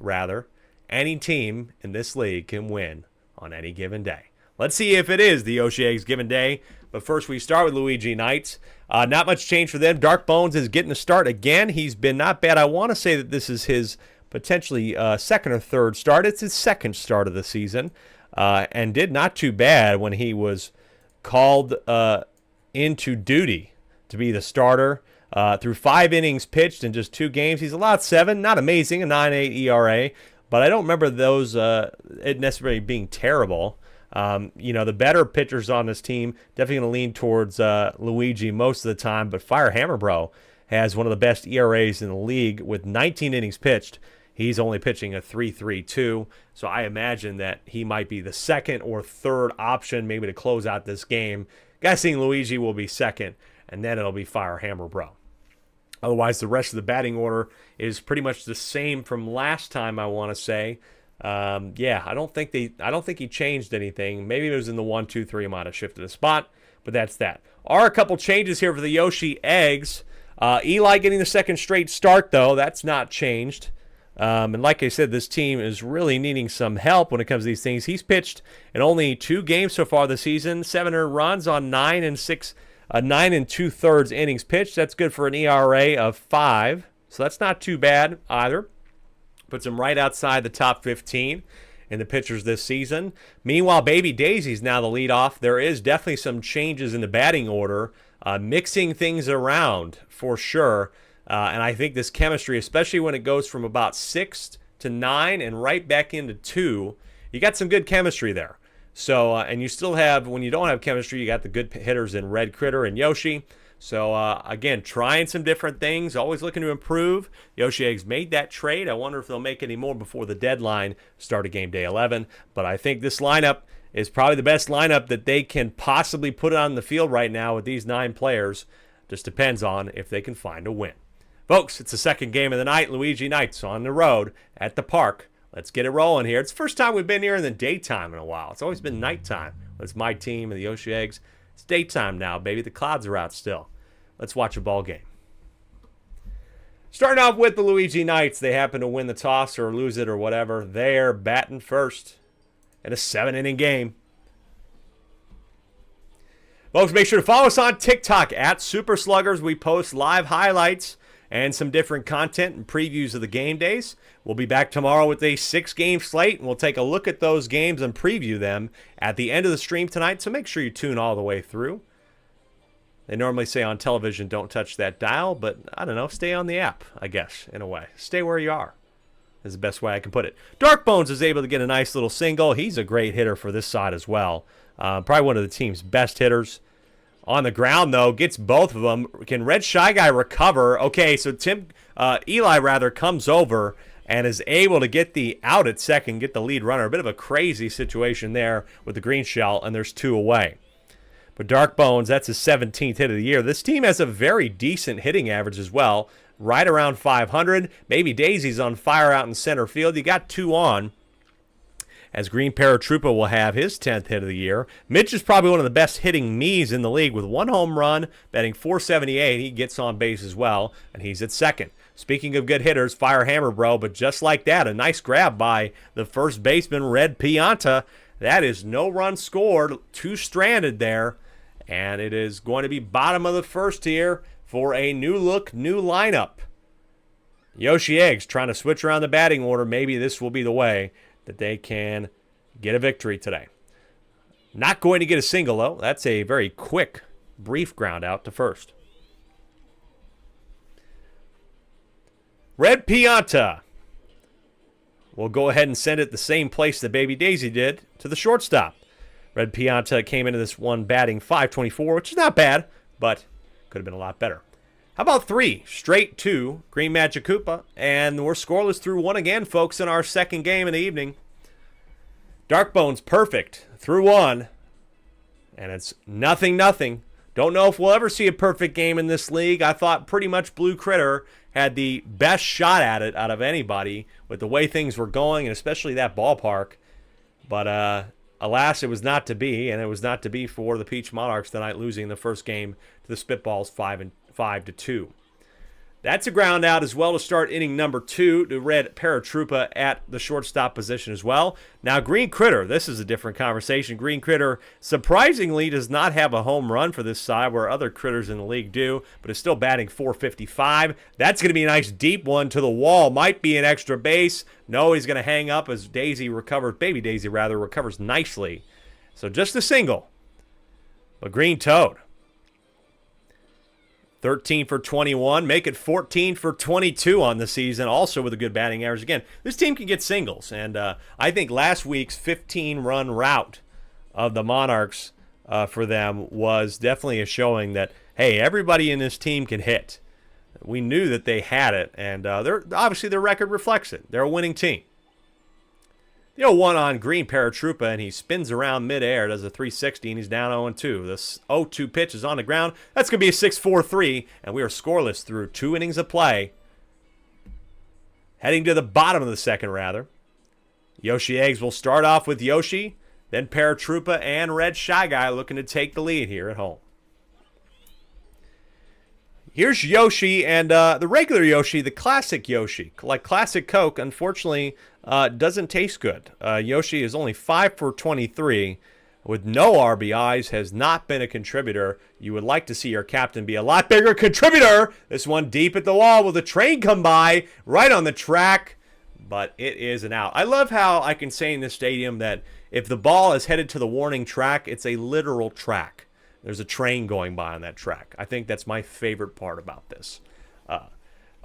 Any team in this league can win on any given day. Let's see if it is the Yoshi Eggs given day. But first, we start with Luigi Knights. Not much change for them. Dark Bones is getting a start again. He's been not bad. I want to say that this is his potentially second or third start. It's his second start of the season, and did not too bad when he was called into duty to be the starter. Through 5 innings pitched in just 2 games, he's allowed 7. Not amazing, a 9.8 ERA, but I don't remember those it necessarily being terrible. The better pitchers on this team definitely going to lean towards Luigi most of the time, but Fire Hammer Bro has one of the best ERAs in the league with 19 innings pitched. He's only pitching a 3.32, so I imagine that he might be the second or third option maybe to close out this game. Guessing Luigi will be second, and then it'll be Fire Hammer Bro. Otherwise, the rest of the batting order is pretty much the same from last time, I want to say. I don't think he changed anything. Maybe it was in the 1, 2, 3. He might have shifted a spot, but that's that. Are a couple changes here for the Yoshi Eggs. Eli getting the second straight start, though. That's not changed. And like I said, this team is really needing some help when it comes to these things. He's pitched in only 2 games so far this season, 7 earned runs on 9 2/3 innings pitched. That's good for an ERA of 5. So that's not too bad either. Puts him right outside the top 15 in the pitchers this season. Meanwhile, Baby Daisy's now the leadoff. There is definitely some changes in the batting order, mixing things around for sure. And I think this chemistry, especially when it goes from about 6 to 9 and right back into 2, you got some good chemistry there. So, and you still have, when you don't have chemistry, you got the good hitters in Red Critter and Yoshi. So, again, trying some different things, always looking to improve. Yoshi Eggs made that trade. I wonder if they'll make any more before the deadline, start of game day 11. But I think this lineup is probably the best lineup that they can possibly put on the field right now with these 9 players. Just depends on if they can find a win. Folks, it's the second game of the night. Luigi Knights on the road at the park. Let's get it rolling here. It's the first time we've been here in the daytime in a while. It's always been nighttime. It's my team and the Yoshi Eggs. It's daytime now, baby. The clouds are out still. Let's watch a ball game. Starting off with the Luigi Knights. They happen to win the toss or lose it or whatever. They're batting first in a 7-inning game. Folks, make sure to follow us on TikTok at Super Sluggers. We post live highlights and some different content and previews of the game days. We'll be back tomorrow with a 6-game slate, and we'll take a look at those games and preview them at the end of the stream tonight, so make sure you tune all the way through. They normally say on television, don't touch that dial, but I don't know, stay on the app, I guess, in a way. Stay where you are is the best way I can put it. Dark Bones is able to get a nice little single. He's a great hitter for this side as well. Probably one of the team's best hitters. On the ground, though, gets both of them. Can Red Shy Guy recover? Okay, so Eli comes over and is able to get the out at second, get the lead runner. A bit of a crazy situation there with the green shell, and there's 2 away. But Dark Bones, that's his 17th hit of the year. This team has a very decent hitting average as well, right around 500. Maybe Daisy's on fire out in center field. You got 2 on, as Green Paratroopa will have his 10th hit of the year. Mitch is probably one of the best hitting me's in the league with 1 home run, batting .478. He gets on base as well, and he's at second. Speaking of good hitters, Fire Hammer Bro, but just like that, a nice grab by the first baseman, Red Pianta. That is no run scored, 2 stranded there. And it is going to be bottom of the first here for a new look, new lineup. Yoshi Eggs trying to switch around the batting order. Maybe this will be the way that they can get a victory today. Not going to get a single, though. That's a very quick, brief ground out to first. Red Pianta will go ahead and send it the same place that Baby Daisy did, to the shortstop. Red Pianta came into this one batting .524, which is not bad, but could have been a lot better. How about 3 straight to Green Magic Koopa, and we're scoreless through 1 again, folks, in our second game in the evening. Dark Bones perfect through 1, and it's 0-0. Don't know if we'll ever see a perfect game in this league. I thought pretty much Blue Critter had the best shot at it out of anybody with the way things were going, and especially that ballpark. But alas, it was not to be, and it was not to be for the Peach Monarchs tonight, losing the first game to the Spitballs 5-2. That's a ground out as well to start inning number 2 to Red Paratroopa at the shortstop position as well. Now, Green Critter, this is a different conversation. Green Critter surprisingly does not have a home run for this side where other critters in the league do, but is still batting .455. That's going to be a nice deep one to the wall. Might be an extra base. No, he's going to hang up as Baby Daisy recovers nicely. So just a single. But Green Toad, 13 for 21, make it 14 for 22 on the season, also with a good batting average. Again, this team can get singles, and I think last week's 15-run rout of the Monarchs for them was definitely a showing that, hey, everybody in this team can hit. We knew that they had it, and obviously their record reflects it. They're a winning team. The 0-1 on Green Paratroopa, and he spins around midair, does a 360, and he's down 0-2. This 0-2 pitch is on the ground. That's going to be a 6-4-3, and we are scoreless through 2 innings of play. Heading to the bottom of the second, rather. Yoshi Eggs will start off with Yoshi, then Paratroopa and Red Shy Guy looking to take the lead here at home. Here's Yoshi, and the regular Yoshi, the classic Yoshi. Like classic Coke, unfortunately, doesn't taste good. Yoshi is only 5 for 23 with no RBIs, has not been a contributor. You would like to see your captain be a lot bigger contributor. This one deep at the wall. Will the train come by right on the track? But it is an out. I love how I can say in this stadium that if the ball is headed to the warning track, it's a literal track. There's a train going by on that track. I think that's my favorite part about this.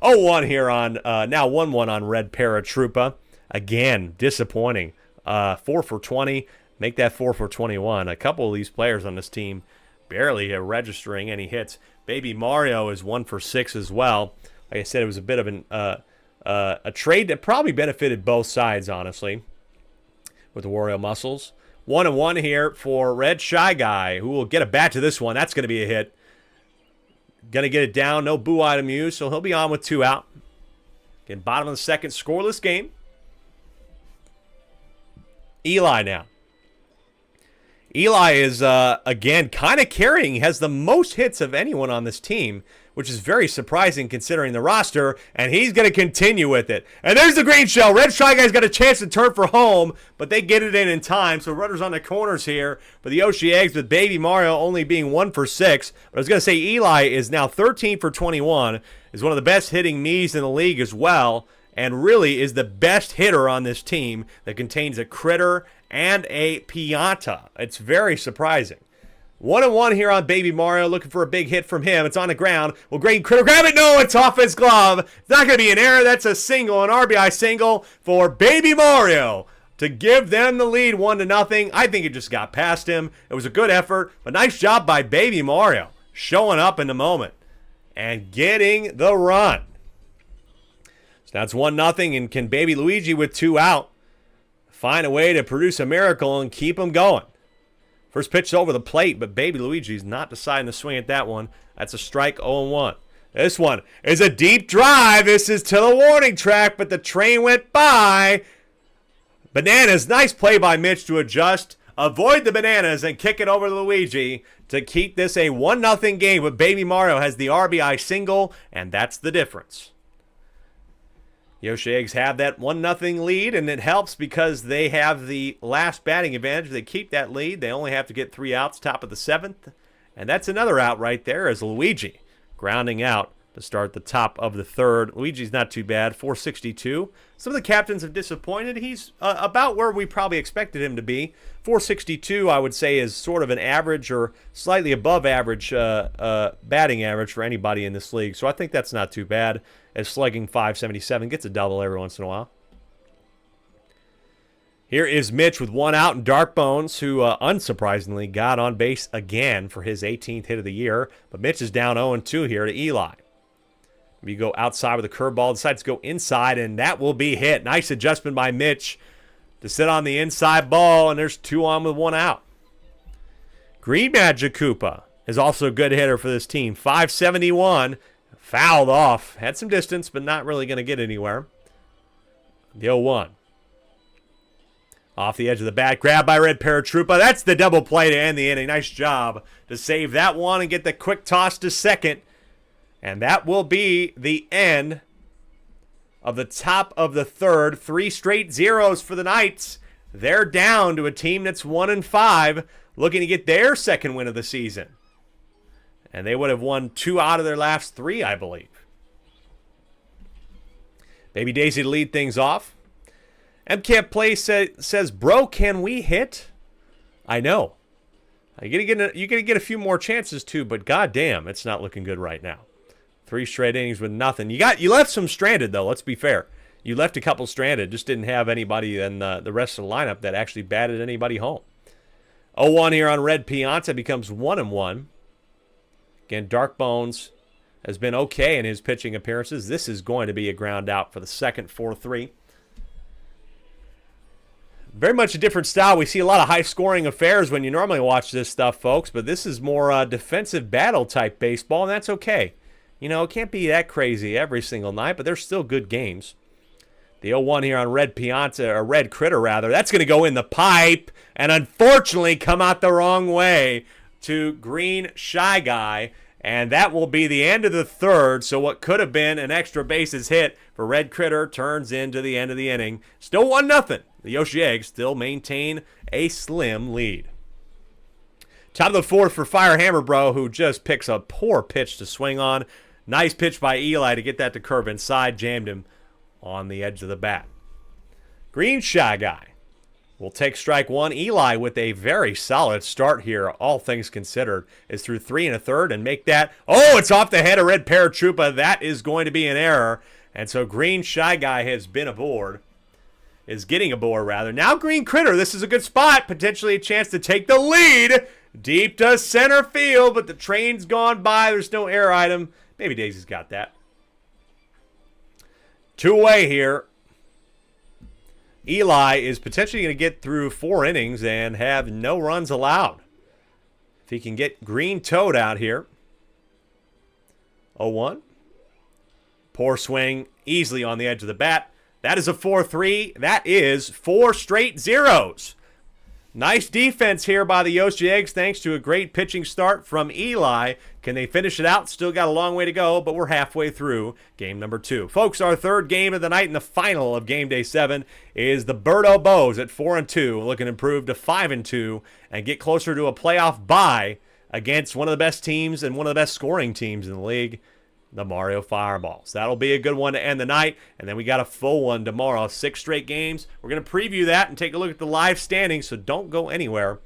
0-1 here on, now 1-1 on Red Paratroopa. Again, disappointing. 4 for 20. Make that 4 for 21. A couple of these players on this team barely registering any hits. Baby Mario is 1 for 6 as well. Like I said, it was a bit of a trade that probably benefited both sides, honestly, with the Wario Muscles. 1-1 here for Red Shy Guy, who will get a bat to this one. That's going to be a hit. Going to get it down. No boo item used, so he'll be on with 2 out. Again, bottom of the second, scoreless game. Eli now. Eli is, again, kind of carrying. He has the most hits of anyone on this team, which is very surprising considering the roster, and he's going to continue with it. And there's the green shell. Red Shy Guy's got a chance to turn for home, but they get it in time, so runners on the corners here for the Yoshi Eggs, with Baby Mario only being 1 for 6. But I was going to say Eli is now 13 for 21, is one of the best hitting me's in the league as well, and really is the best hitter on this team that contains a critter and a Pianta. It's very surprising. 1-1 here on Baby Mario, looking for a big hit from him. It's on the ground. Will Green Critter grab it? No, it's off his glove. It's not going to be an error. That's a single, an RBI single for Baby Mario to give them the lead 1-0. I think it just got past him. It was a good effort, but nice job by Baby Mario showing up in the moment and getting the run. So now it's 1-0, and can Baby Luigi with 2 out find a way to produce a miracle and keep him going? First pitch over the plate, but Baby Luigi's not deciding to swing at that one. That's a strike, 0-1. This one is a deep drive. This is to the warning track, but the train went by. Bananas, nice play by Mitch to adjust, avoid the bananas, and kick it over to Luigi to keep this a 1-0 game. But Baby Mario has the RBI single, and that's the difference. Yoshi Eggs have that 1-0 lead, and it helps because they have the last batting advantage. If they keep that lead, they only have to get 3 outs, top of the 7th. And that's another out right there as Luigi grounding out to start the top of the 3rd. Luigi's not too bad, 462. Some of the captains have disappointed. He's about where we probably expected him to be. 462, I would say, is sort of an average or slightly above average batting average for anybody in this league. So I think that's not too bad. As slugging 577, gets a double every once in a while. Here is Mitch with 1 out and Dark Bones, who unsurprisingly got on base again for his 18th hit of the year. But Mitch is down 0-2 here to Eli. We go outside with a curveball, decides to go inside, and that will be hit. Nice adjustment by Mitch to sit on the inside ball, and there's 2 on with 1 out. Green Magic Koopa is also a good hitter for this team. 571, fouled off. Had some distance, but not really going to get anywhere. The 0-1. Off the edge of the bat, grabbed by Red Paratroopa. That's the double play to end the inning. Nice job to save that one and get the quick toss to second. And that will be the end of the top of the 3rd. 3 straight zeros for the Knights. They're down to a team that's 1-5, looking to get their 2nd win of the season. And they would have won 2 out of their last 3, I believe. Baby Daisy to lead things off. MCAP Play says, bro, can we hit? I know. You're gonna get a few more chances too, but goddamn, it's not looking good right now. 3 straight innings with nothing. You left some stranded though. Let's be fair. You left a couple stranded. Just didn't have anybody in the rest of the lineup that actually batted anybody home. 0-1 here on Red Pianta becomes 1-1. Again, Dark Bones has been okay in his pitching appearances. This is going to be a ground out for the 2nd, 4-3. Very much a different style. We see a lot of high-scoring affairs when you normally watch this stuff, folks, but this is more defensive battle-type baseball, and that's okay. You know, it can't be that crazy every single night, but there's still good games. The 0-1 here on Red Pianta, or Red Critter, rather. That's going to go in the pipe and unfortunately come out the wrong way to Green Shy Guy, and that will be the end of the 3rd, so what could have been an extra bases hit for Red Critter turns into the end of the inning. Still 1-0. The Yoshi Eggs still maintain a slim lead. Top of the 4th for Firehammer Bro, who just picks a poor pitch to swing on. Nice pitch by Eli to get that to curve inside. Jammed him on the edge of the bat. Green Shy Guy will take strike 1. Eli with a very solid start here, all things considered, is through 3 1/3 and make that. Oh, it's off the head of Red Paratroopa. That is going to be an error. And so Green Shy Guy has been aboard. Is getting aboard, rather. Now Green Critter, this is a good spot. Potentially a chance to take the lead. Deep to center field, but the train's gone by. There's no air item. Baby Daisy's got that. 2 away here. Eli is potentially going to get through 4 innings and have no runs allowed. If he can get Green Toad out here. 0-1. Poor swing, easily on the edge of the bat. That is a 4-3. That is 4 straight zeros. Nice defense here by the Yoshi Eggs thanks to a great pitching start from Eli. Can they finish it out? Still got a long way to go, but we're halfway through game number 2. Folks, our 3rd game of the night and the final of game day 7 is the Birdo Bows at 4-2, looking to improve to 5-2 and get closer to a playoff bye against one of the best teams and one of the best scoring teams in the league, the Mario Fireballs. That'll be a good one to end the night, and then we got a full one tomorrow, 6 straight games. We're going to preview that and take a look at the live standings, so don't go anywhere.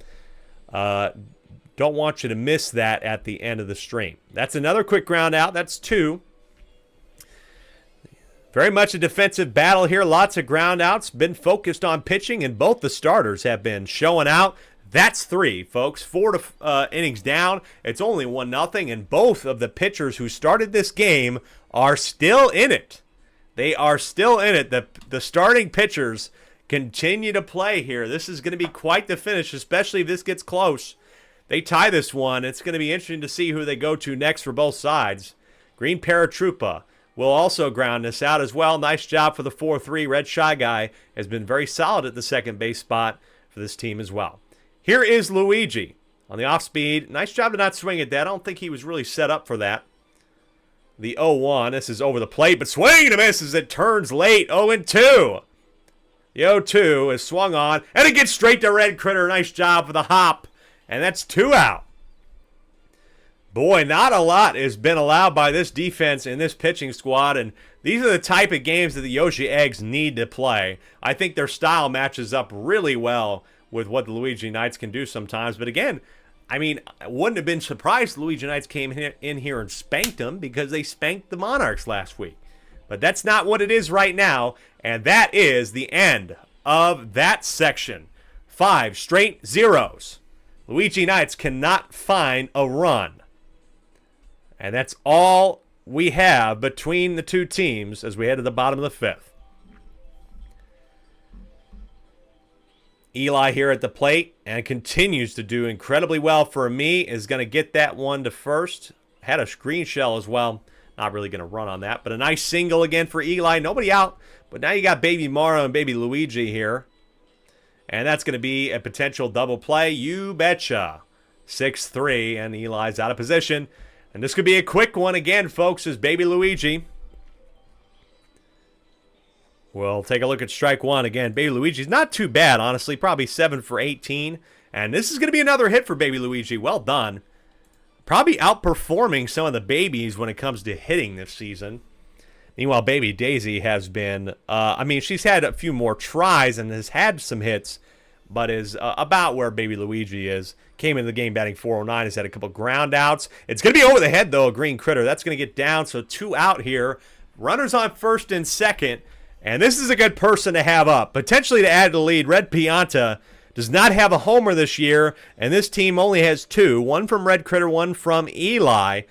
Don't want you to miss that at the end of the stream. That's another quick ground out. That's 2. Very much a defensive battle here. Lots of ground outs. Been focused on pitching, and both the starters have been showing out. That's 3, folks. 4 innings down. It's only 1-0, and both of the pitchers who started this game are still in it. They are still in it. The starting pitchers continue to play here. This is going to be quite the finish, especially if this gets close. They tie this one. It's going to be interesting to see who they go to next for both sides. Green Paratroopa will also ground this out as well. Nice job for the 4-3. Red Shy Guy has been very solid at the second base spot for this team as well. Here is Luigi on the off speed. Nice job to not swing at that. I don't think he was really set up for that. The 0-1. This is over the plate, but swing and a miss as it turns late. 0-2. The 0-2 is swung on, and it gets straight to Red Critter. Nice job for the hop. And that's 2 out. Boy, not a lot has been allowed by this defense and this pitching squad, and these are the type of games that the Yoshi Eggs need to play. I think their style matches up really well with what the Luigi Knights can do sometimes. But again, I mean, I wouldn't have been surprised the Luigi Knights came in here and spanked them because they spanked the Monarchs last week. But that's not what it is right now, and that is the end of that section. 5 straight zeros. Luigi Knights cannot find a run. And that's all we have between the two teams as we head to the bottom of the 5th. Eli here at the plate and continues to do incredibly well for me. Is going to get that one to first. Had a screen shell as well. Not really going to run on that. But a nice single again for Eli. Nobody out. But now you got Baby Mario and Baby Luigi here. And that's going to be a potential double play. You betcha. 6-3. And Eli's out of position. And this could be a quick one again, folks, as Baby Luigi. We'll take a look at strike 1 again. Baby Luigi's not too bad, honestly. Probably 7 for 18. And this is going to be another hit for Baby Luigi. Well done. Probably outperforming some of the babies when it comes to hitting this season. Meanwhile, Baby Daisy has been, she's had a few more tries and has had some hits, but is about where Baby Luigi is. Came into the game batting .409, has had a couple ground outs. It's going to be over the head, though, a Green Critter. That's going to get down, so 2 out here. Runners on first and second, and this is a good person to have up. Potentially to add to the lead, Red Pianta does not have a homer this year, and this team only has 2. One from Red Critter, one from Eli.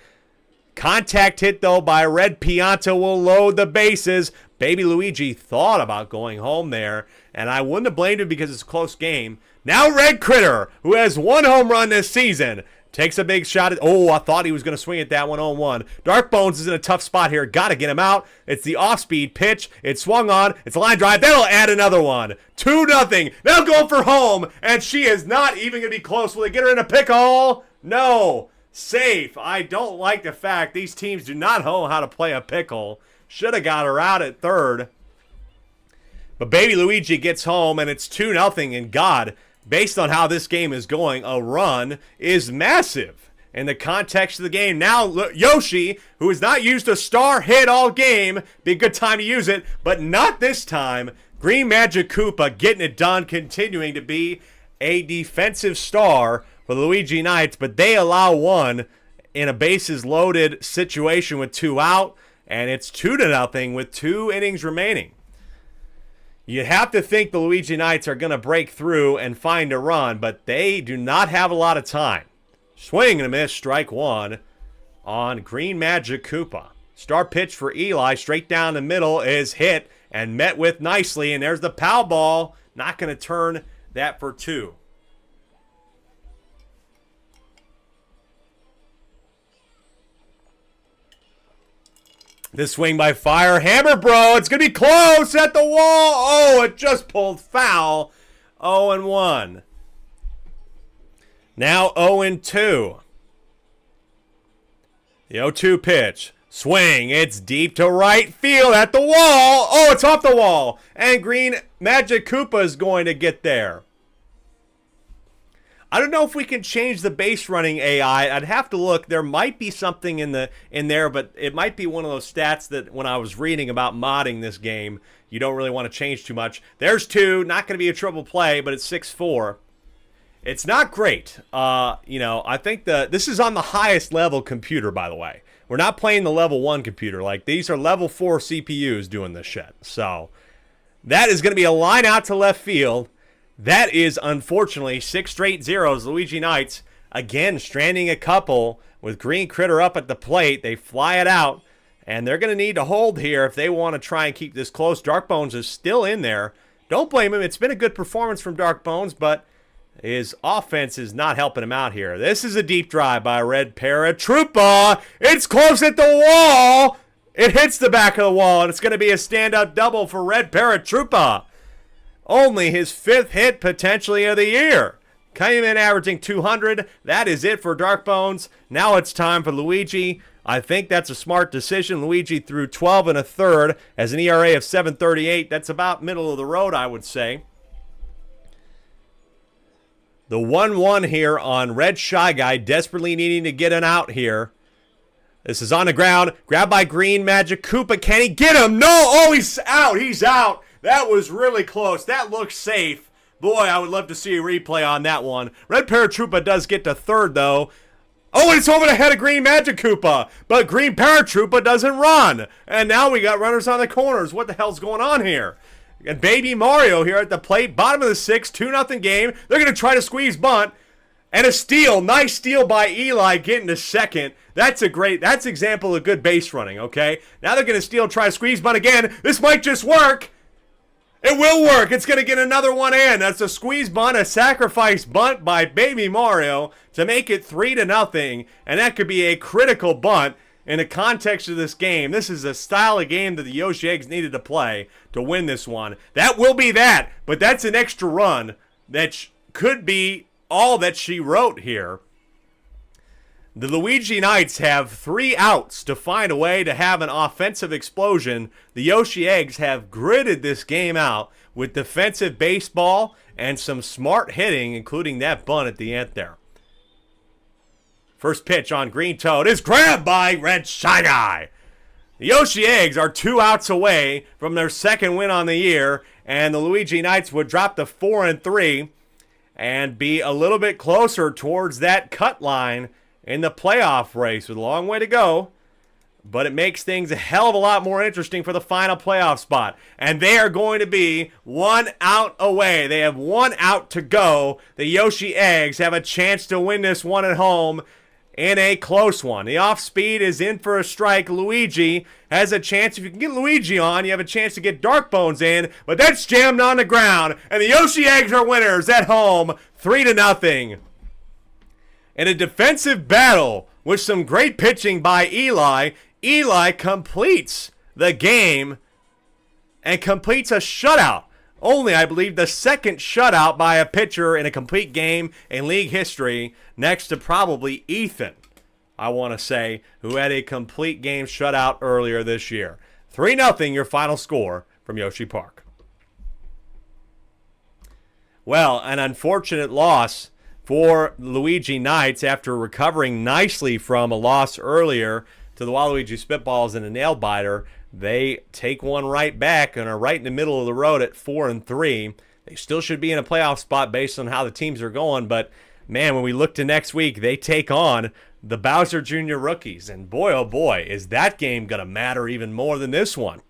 Contact hit, though, by Red Pianta will load the bases. Baby Luigi thought about going home there, and I wouldn't have blamed him because it's a close game. Now Red Critter, who has 1 home run this season, takes a big shot at, I thought he was going to swing at that one 0-1. Dark Bones is in a tough spot here. Got to get him out. It's the off-speed pitch. It swung on. It's a line drive. That'll add another one. 2-0. Now going for home, and she is not even going to be close. Will they get her in a pickle? No. Safe. I don't like the fact these teams do not know how to play a pickle. Should have got her out at third. But Baby Luigi gets home, and it's 2-0, and God, based on how this game is going, a run is massive in the context of the game. Now, Yoshi, who has not used a star hit all game, be a good time to use it, but not this time. Green Magic Koopa getting it done, continuing to be a defensive star for the Luigi Knights, but they allow 1 in a bases loaded situation with 2 out, and it's 2-0 with 2 innings remaining. You have to think the Luigi Knights are going to break through and find a run, but they do not have a lot of time. Swing and a miss, strike 1 on Green Magic Koopa. Start pitch for Eli, straight down the middle, is hit and met with nicely, and there's the pow ball. Not going to turn that for 2. This swing by Fire Hammer, bro. It's going to be close at the wall. Oh, it just pulled foul. 0-1. Now 0-2. The 0-2 pitch. Swing. It's deep to right field at the wall. Oh, it's off the wall. And Green Magic Koopa is going to get there. I don't know if we can change the base running AI. I'd have to look. There might be something in there, but it might be one of those stats that when I was reading about modding this game, you don't really want to change too much. There's 2. Not going to be a triple play, but it's 6-4. It's not great. I think this is on the highest level computer, by the way. We're not playing the level 1 computer. Like, these are level 4 CPUs doing this shit. So, that is going to be a line out to left field. That is, unfortunately, 6 straight zeros. Luigi Knights, again, stranding a couple with Green Critter up at the plate. They fly it out, and they're going to need to hold here if they want to try and keep this close. Darkbones is still in there. Don't blame him. It's been a good performance from Darkbones, but his offense is not helping him out here. This is a deep drive by Red Paratroopa. It's close at the wall. It hits the back of the wall, and it's going to be a stand-up double for Red Paratroopa. Only his 5th hit potentially of the year. Came in averaging 200. That is it for Darkbones. Now it's time for Luigi. I think that's a smart decision. Luigi threw 12 1/3 as an ERA of 7.38. That's about middle of the road, I would say. The 1-1 here on Red Shy Guy, desperately needing to get an out here. This is on the ground. Grabbed by Green Magic Koopa. Can he get him? No! Oh, he's out. He's out. That was really close. That looks safe. Boy, I would love to see a replay on that one. Red Paratroopa does get to third, though. Oh, and it's over the head of Green Magic Koopa. But Green Paratroopa doesn't run. And now we got runners on the corners. What the hell's going on here? And Baby Mario here at the plate. Bottom of the 6th, 2-0 game. They're going to try to squeeze bunt. And a steal. Nice steal by Eli getting to second. That's example of good base running, okay? Now they're going to steal, try to squeeze bunt again. This might just work. It will work. It's going to get another one in. That's a squeeze bunt, a sacrifice bunt by Baby Mario to make it 3-0. And that could be a critical bunt in the context of this game. This is a style of game that the Yoshi Eggs needed to play to win this one. That will be that, but that's an extra run that could be all that she wrote here. The Luigi Knights have 3 outs to find a way to have an offensive explosion. The Yoshi Eggs have gritted this game out with defensive baseball and some smart hitting, including that bunt at the end there. First pitch on Green Toad is grabbed by Red Shy Guy. The Yoshi Eggs are 2 outs away from their 2nd win on the year, and the Luigi Knights would drop to 4-3 and be a little bit closer towards that cut line in the playoff race with a long way to go. But it makes things a hell of a lot more interesting for the final playoff spot. And they are going to be 1 out away. They have 1 out to go. The Yoshi Eggs have a chance to win this one at home in a close one. The off speed is in for a strike. Luigi has a chance. If you can get Luigi on, you have a chance to get Darkbones in. But that's jammed on the ground. And the Yoshi Eggs are winners at home, 3-0. In a defensive battle with some great pitching by Eli, Eli completes the game and completes a shutout. Only, I believe, the 2nd shutout by a pitcher in a complete game in league history, next to probably Ethan, I want to say, who had a complete game shutout earlier this year. 3-0 your final score from Yoshi Park. Well, an unfortunate loss for Luigi Knights after recovering nicely from a loss earlier to the Waluigi Spitballs in a nail biter. They take one right back and are right in the middle of the road at 4-3. They still should be in a playoff spot based on how the teams are going, but man, when we look to next week, they take on the Bowser Jr. rookies, and boy, oh boy, is that game going to matter even more than this one.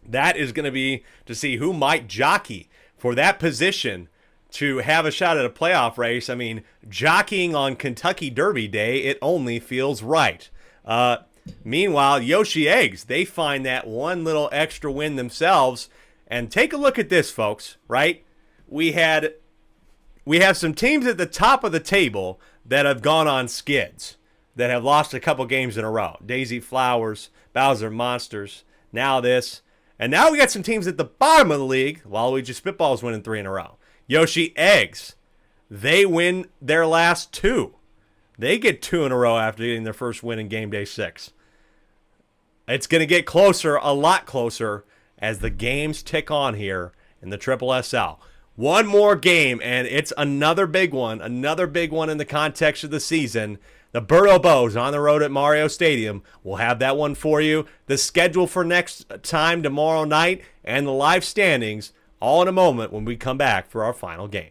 That is going to be to see who might jockey for that position to have a shot at a playoff race. I mean, jockeying on Kentucky Derby Day, it only feels right. Meanwhile, Yoshi Eggs, they find that one little extra win themselves. And take a look at this, folks, right? We have some teams at the top of the table that have gone on skids, that have lost a couple games in a row. Daisy Flowers, Bowser Monsters, now this. And now we got some teams at the bottom of the league. Waluigi Spitballs winning 3 in a row. Yoshi Eggs, they win their last 2. They get 2 in a row after getting their first win in game day 6. It's going to get closer, a lot closer, as the games tick on here in the Triple SL. One more game, and it's another big one in the context of the season. The Birdo Bows on the road at Mario Stadium. We'll have that one for you. The schedule for next time tomorrow night and the live standings all in a moment when we come back for our final game.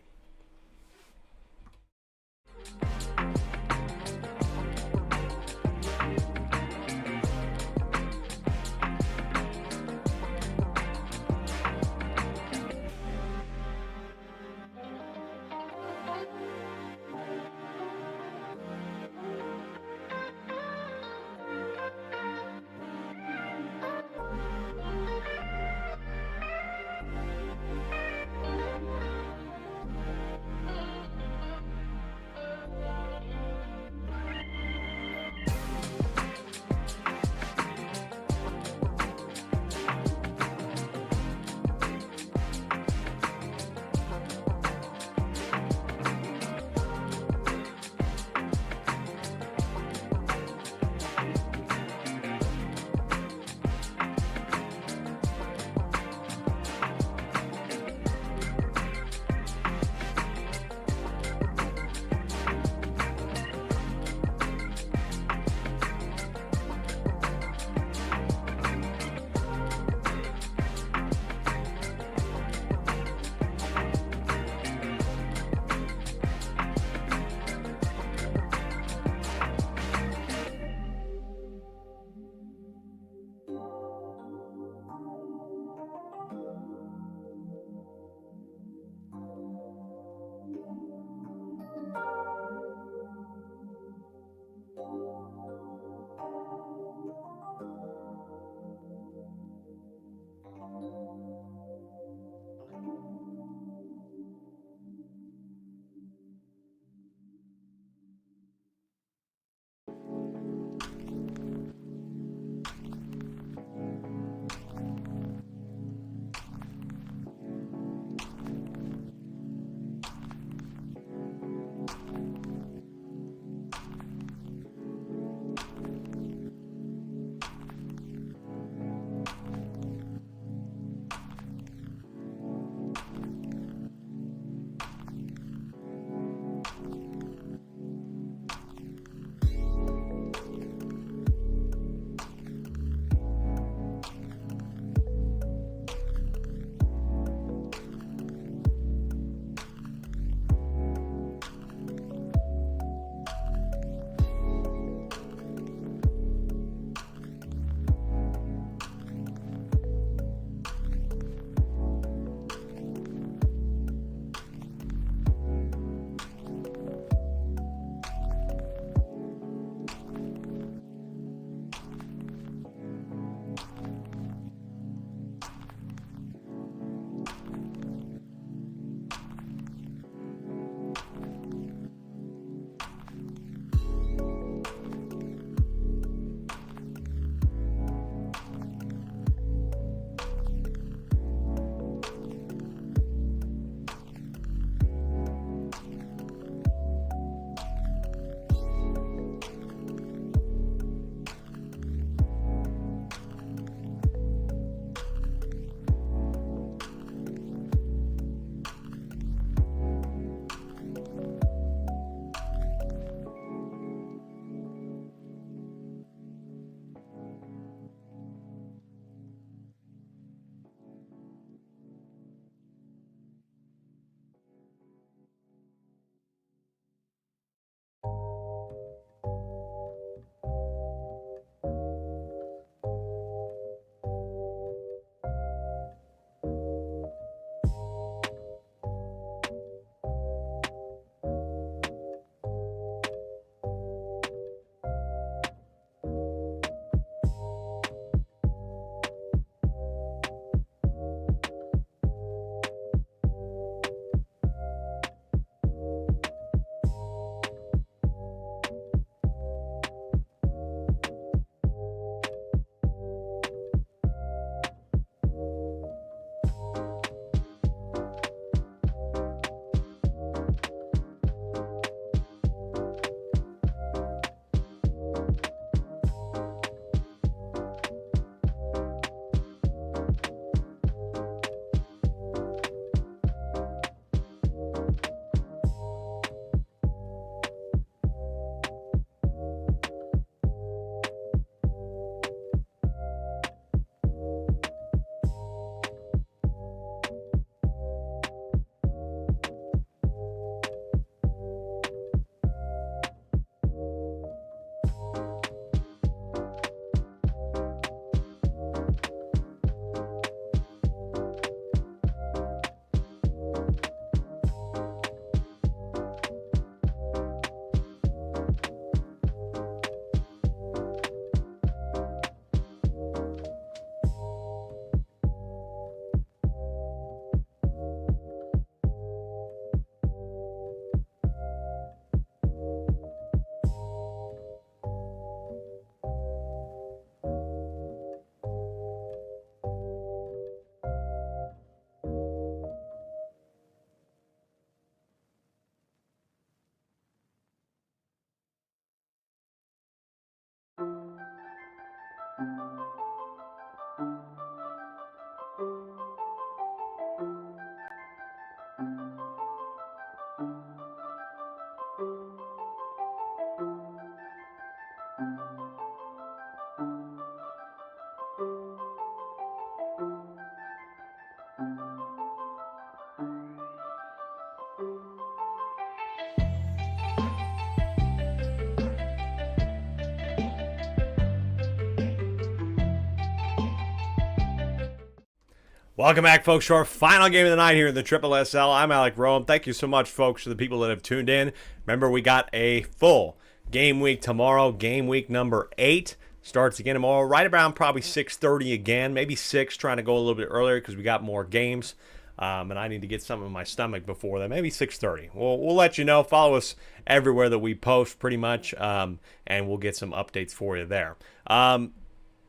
Welcome back, folks, to our final game of the night here in the SSSL. I'm Alec Rome. Thank you so much, folks, to the people that have tuned in. Remember, we got a full game week tomorrow. Game week number 8 starts again tomorrow, right around probably 6:30 again, maybe 6, trying to go a little bit earlier because we got more games. And I need to get something in my stomach before that, maybe 6:30. We'll let you know. Follow us everywhere that we post pretty much, and we'll get some updates for you there.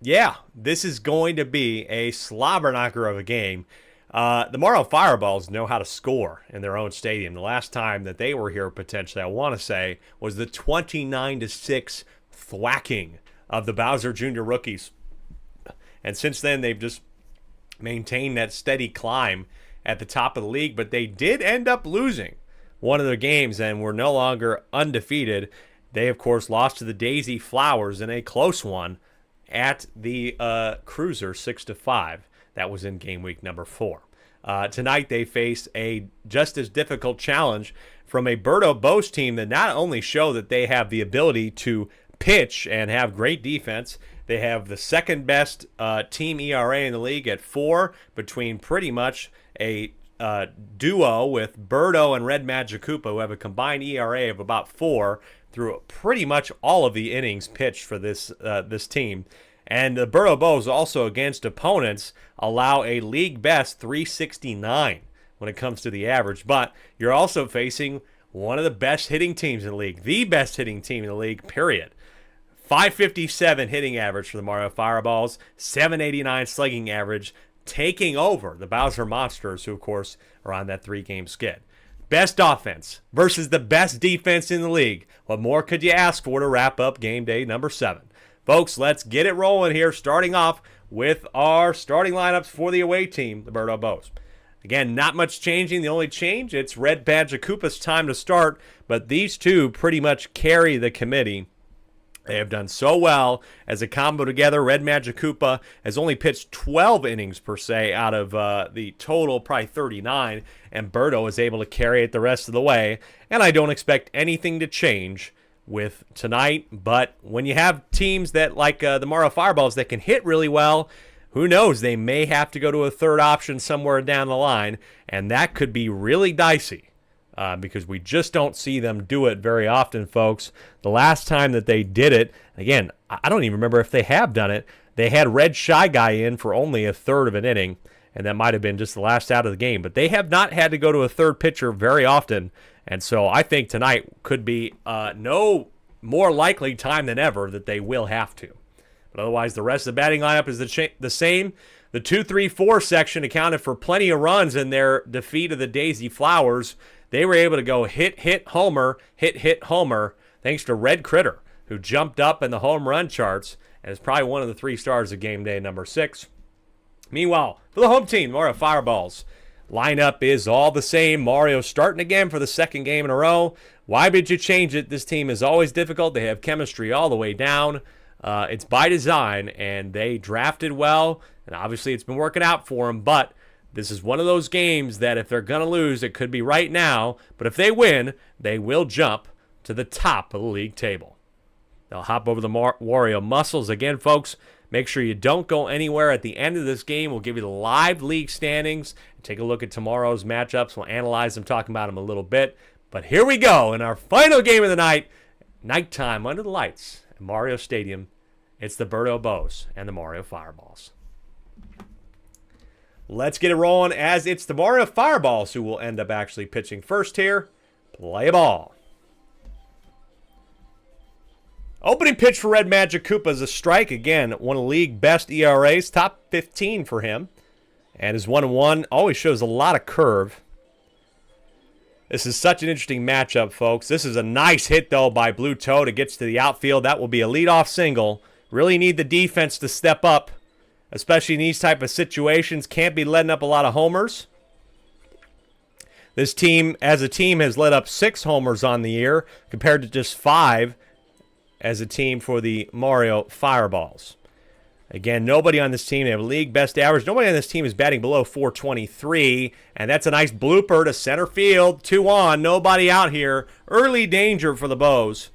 Yeah, this is going to be a slobber knocker of a game. The Morrow Fireballs know how to score in their own stadium. The last time that they were here, potentially, I want to say, was the 29-6 thwacking of the Bowser Jr. rookies. And since then, they've just maintained that steady climb at the top of the league. But they did end up losing one of their games and were no longer undefeated. They, of course, lost to the Daisy Flowers in a close one at the Cruiser 6-5. That was in game week number 4. Tonight they face a just as difficult challenge from a Berto Bose team that not only show that they have the ability to pitch and have great defense, they have the second best team ERA in the league at 4, between pretty much a duo with Berto and Red Magic Koopa, who have a combined ERA of about 4 through pretty much all of the innings pitched for this team. And the Berto Bows also, against opponents, allow a league best 369 when it comes to the average. But you're also facing one of the best hitting teams in the league, the best hitting team in the league, period. 557 hitting average for the Mario Fireballs, 789 slugging average, taking over the Bowser Monsters, who, of course, are on that 3-game skid. Best offense versus the best defense in the league. What more could you ask for to wrap up game day number 7? Folks, let's get it rolling here, starting off with our starting lineups for the away team, the Berto Bows. Again, not much changing. The only change, it's Red Magic Koopa's time to start, but these two pretty much carry the committee. They have done so well as a combo together. Red Magic Koopa has only pitched 12 innings per se out of the total, probably 39, and Berto is able to carry it the rest of the way. And I don't expect anything to change with tonight, but when you have teams that like the Morrow Fireballs that can hit really well, who knows? They may have to go to a third option somewhere down the line, and that could be really dicey. Because we just don't see them do it very often, folks. The last time that they did it, again, I don't even remember if they have done it. They had Red Shy Guy in for only a third of an inning, and that might have been just the last out of the game. But they have not had to go to a third pitcher very often, and so I think tonight could be no more likely time than ever that they will have to. But otherwise, the rest of the batting lineup is the same. The 2-3-4 section accounted for plenty of runs in their defeat of the Daisy Flowers. They were able to go hit, homer, hit, homer, thanks to Red Critter, who jumped up in the home run charts and is probably one of the 3 stars of game day number 6. Meanwhile, for the home team, Mario Fireballs, lineup is all the same. Mario starting again for the 2nd game in a row. Why would you change it? This team is always difficult. They have chemistry all the way down. It's by design, and they drafted well, and obviously it's been working out for them, but this is one of those games that if they're going to lose, it could be right now. But if they win, they will jump to the top of the league table. They'll hop over the Wario Muscles. Again, folks, make sure you don't go anywhere. At the end of this game, we'll give you the live league standings. Take a look at tomorrow's matchups. We'll analyze them, talk about them a little bit. But here we go in our final game of the night. Nighttime under the lights at Mario Stadium. It's the Berto Bows and the Mario Fireballs. Let's get it rolling as it's the Mario Fireballs who will end up actually pitching first here. Play ball. Opening pitch for Red Magic Koopa is a strike. Again, one of the league best ERAs, top 15 for him. And his 1-1 always shows a lot of curve. This is such an interesting matchup, folks. This is a nice hit, though, by Blue Toad. It gets to the outfield. That will be a leadoff single. Really need the defense to step up, especially in these type of situations. Can't be letting up a lot of homers. This team, as a team, has let up 6 homers on the year compared to just 5 as a team for the Mario Fireballs. Again, nobody on this team, they have a league best average. Nobody on this team is batting below 423, and that's a nice blooper to center field. 2 on, nobody out here. Early danger for the Bows.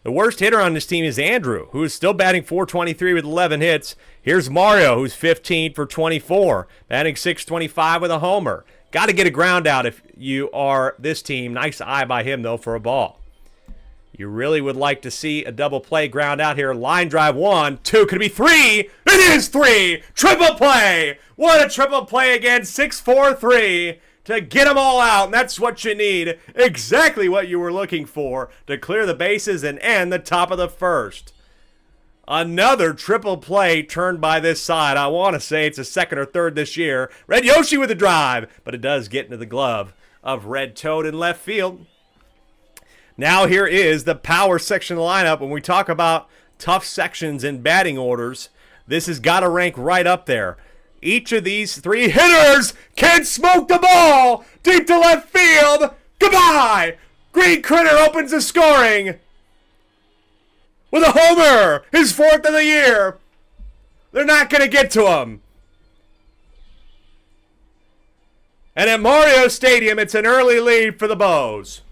The worst hitter on this team is Andrew, who is still batting .423 with 11 hits. Here's Mario, who's 15 for 24, batting .625 with a homer. Got to get a ground out if you are this team. Nice eye by him, though, for a ball. You really would like to see a double play ground out here. Line drive 1, 2, could it be 3? It is 3! Triple play! What a triple play again, 6-4-3 to get them all out, and that's what you need. Exactly what you were looking for to clear the bases and end the top of the first. Another triple play turned by this side. I want to say it's a second or third this year. Red Yoshi with the drive, but it does get into the glove of Red Toad in left field. Now here is the power section lineup. When we talk about tough sections in batting orders, this has got to rank right up there. Each of these three hitters can smoke the ball deep to left field. Goodbye! Green Critter opens the scoring with a homer, his 4th of the year. They're not going to get to him. And at Mario Stadium, it's an early lead for the Bows.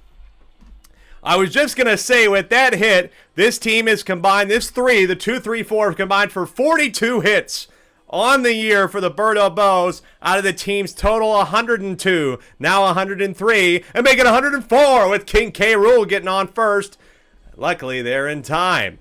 I was just going to say, with that hit, this team is combined, the 2, 3, 4 have combined for 42 hits on the year for the Birdo Bows out of the team's total 102, now 103, and make it 104 with King K. Rool getting on first. Luckily, they're in time.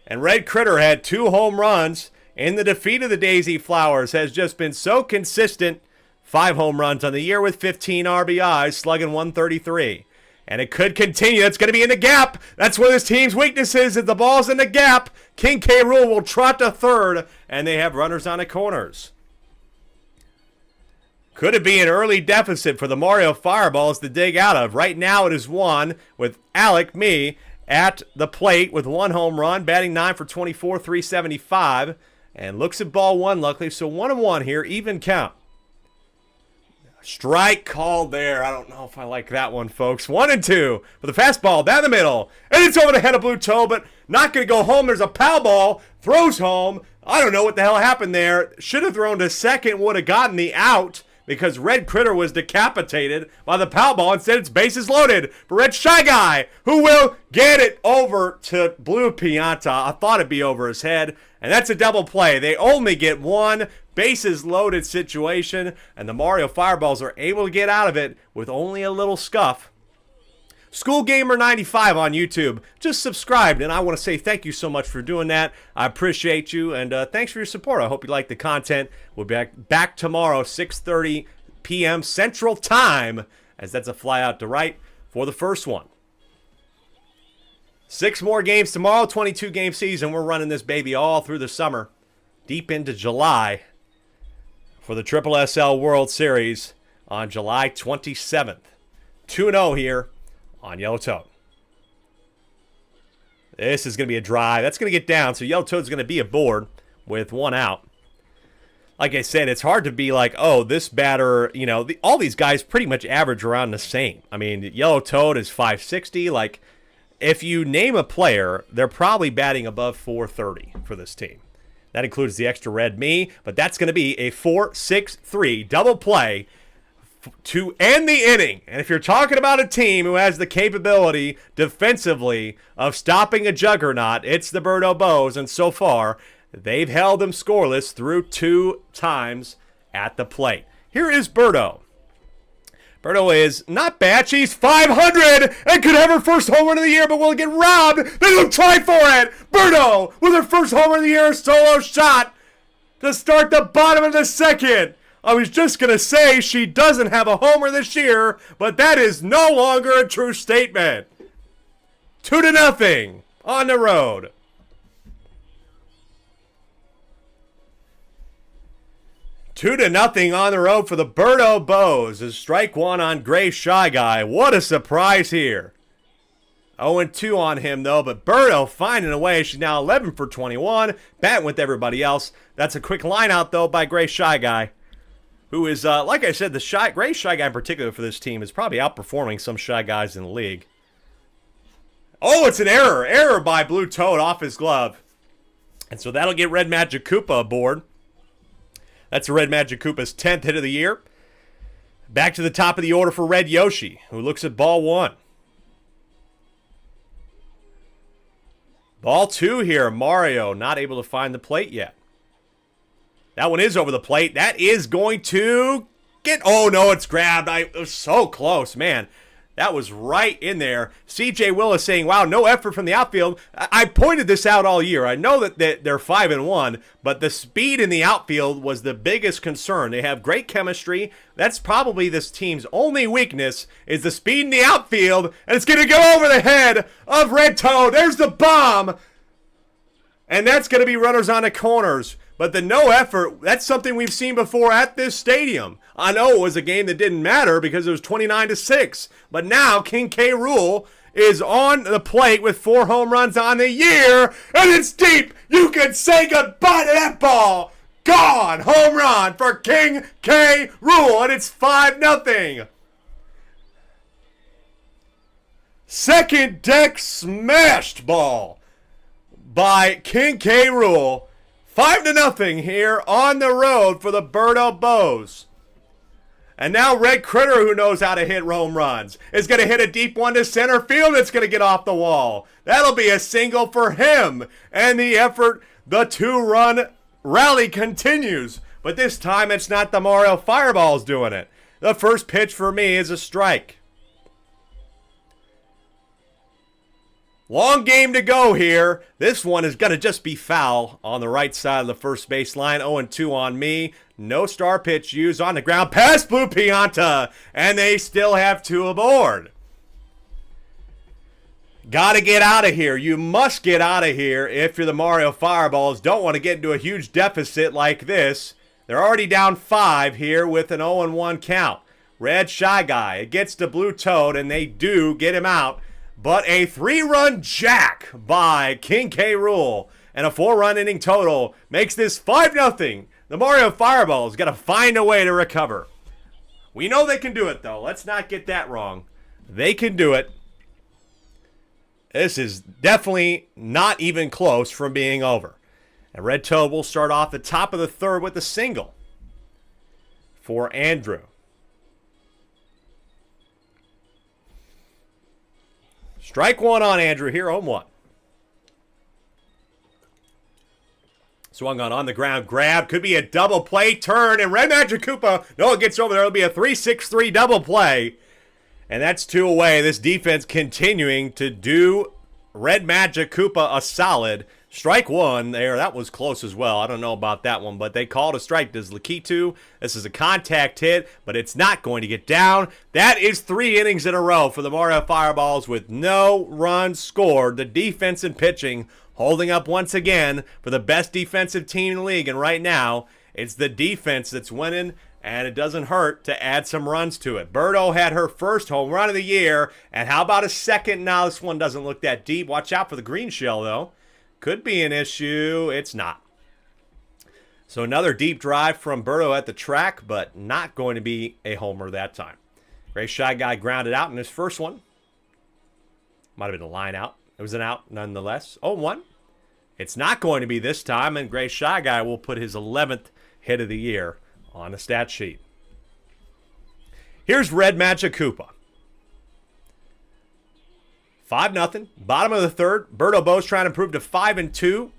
And Red Critter had 2 home runs in the defeat of the Daisy Flowers, has just been so consistent. 5 home runs on the year with 15 RBIs, slugging .133. And it could continue. It's going to be in the gap. That's where this team's weakness is. If the ball's in the gap, King K. Rool will trot to third, and they have runners on the corners. Could it be an early deficit for the Mario Fireballs to dig out of? Right now it is 1 with Alec, me, at the plate with 1 home run, batting 9 for 24, 375, and looks at ball 1, luckily. So 1-1 here, even count. Strike called there. I don't know if I like that one, folks. 1-2 with a fastball down the middle, and it's over the head of Blue Toe, but not going to go home. There's a foul ball, throws home. I don't know what the hell happened there. Should have thrown to second, would have gotten the out, because Red Critter was decapitated by the foul ball. Instead, it's bases loaded for Red Shy Guy, who will get it over to Blue Pianta. I thought it'd be over his head, and that's a double play. They only get 1 bases loaded situation, and the Mario Fireballs are able to get out of it with only a little scuff. School Gamer 95 on YouTube just subscribed, and I want to say thank you so much for doing that. I appreciate you, and thanks for your support. I hope you like the content. We'll be back tomorrow, 6:30 p.m. Central Time, as that's a fly out to right for the first one. 6 more games tomorrow, 22-game season. We're running this baby all through the summer, deep into July, for the SSSL World Series on July 27th. 2-0 here on Yellow Toad. This is going to be a drive. That's going to get down, so Yellow Toad's going to be aboard with 1 out. Like I said, it's hard to be like, oh, this batter, you know, all these guys pretty much average around the same. I mean, Yellow Toad is 560. Like, if you name a player, they're probably batting above 430 for this team. That includes the extra red me, but that's going to be a 4-6-3 double play to end the inning. And if you're talking about a team who has the capability defensively of stopping a juggernaut, it's the Birdo Bows, and so far they've held them scoreless through 2 times at the plate. Here is Birdo. Birdo is not bad. She's 500 and could have her first home run of the year, but will get robbed. They don't try for it. Birdo with her first home run of the year, solo shot to start the bottom of the second. I was just going to say she doesn't have a homer this year, but that is no longer a true statement. 2-0 on the road. Two to nothing on the road for the Birdo Bows as strike 1 on Gray Shy Guy. What a surprise here. 0-2 on him, though, but Birdo finding a way. She's now 11 for 21, batting with everybody else. That's a quick line out, though, by Gray Shy Guy, who is, like I said, Gray Shy Guy in particular for this team is probably outperforming some Shy Guys in the league. Oh, it's an error. Error by Blue Toad off his glove. And so that'll get Red Magic Koopa aboard. That's Red Magic Koopa's 10th hit of the year. Back to the top of the order for Red Yoshi, who looks at ball 1. Ball 2 here. Mario not able to find the plate yet. That one is over the plate. That is going to get... Oh, no, it's grabbed. It was so close, man. That was right in there. C.J. Willis saying, wow, no effort from the outfield. I pointed this out all year. I know that they're 5-1, but the speed in the outfield was the biggest concern. They have great chemistry. That's probably this team's only weakness is the speed in the outfield, and it's going to go over the head of Red Toad. There's the bomb, and that's going to be runners on the corners. But the no effort, that's something we've seen before at this stadium. I know it was a game that didn't matter because it was 29-6. But now King K. Rool is on the plate with 4 home runs on the year. And it's deep. You can say goodbye to that ball. Gone. Home run for King K. Rool. And it's 5-0. Second deck smashed ball by King K. Rool. 5-0 here on the road for the Birdo Bows. And now Red Critter, who knows how to hit home runs, is going to hit a deep one to center field. It's going to get off the wall. That'll be a single for him. And the effort, the 2-run rally continues. But this time it's not the Mario Fireballs doing it. The first pitch for me is a strike. Long game to go here. This one is going to just be foul on the right side of the first base line. 0-2 on me. No star pitch used on the ground. Pass Blue Pianta. And they still have 2 aboard. Got to get out of here. You must get out of here if you're the Mario Fireballs. Don't want to get into a huge deficit like this. They're already down 5 here with an 0-1 count. Red Shy Guy. It gets to Blue Toad, and they do get him out. But a 3-run jack by King K. Rool and a 4-run inning total makes this 5-0. The Mario Fireballs got to find a way to recover. We know they can do it, though. Let's not get that wrong. They can do it. This is definitely not even close from being over. And Red Toad will start off the top of the third with a single for Andrew. Strike 1 on Andrew here, 0-1. Swung on the ground, grab, could be a double play, turn, and Red Magic Koopa, no, it gets over there, it'll be a 3-6-3 double play. And that's 2 away. This defense continuing to do Red Magic Koopa a solid. Strike 1 there, that was close as well. I don't know about that one, but they called a strike. Does Lakitu? This is a contact hit, but it's not going to get down. That is 3 innings in a row for the Mario Fireballs with no runs scored. The defense and pitching holding up once again for the best defensive team in the league. And right now, it's the defense that's winning, and it doesn't hurt to add some runs to it. Birdo had her first home run of the year, and how about a second? Now this one doesn't look that deep. Watch out for the green shell, though. Could be an issue. It's not. So another deep drive from Birdo at the track, but not going to be a homer that time. Gray Shy Guy grounded out in his first one. Might have been a line out. It was an out nonetheless. 0-1. It's not going to be this time, and Gray Shy Guy will put his 11th hit of the year on the stat sheet. Here's Red Magic Koopa. 5-0. Bottom of the third. Birdo Bo's trying to improve to 5-2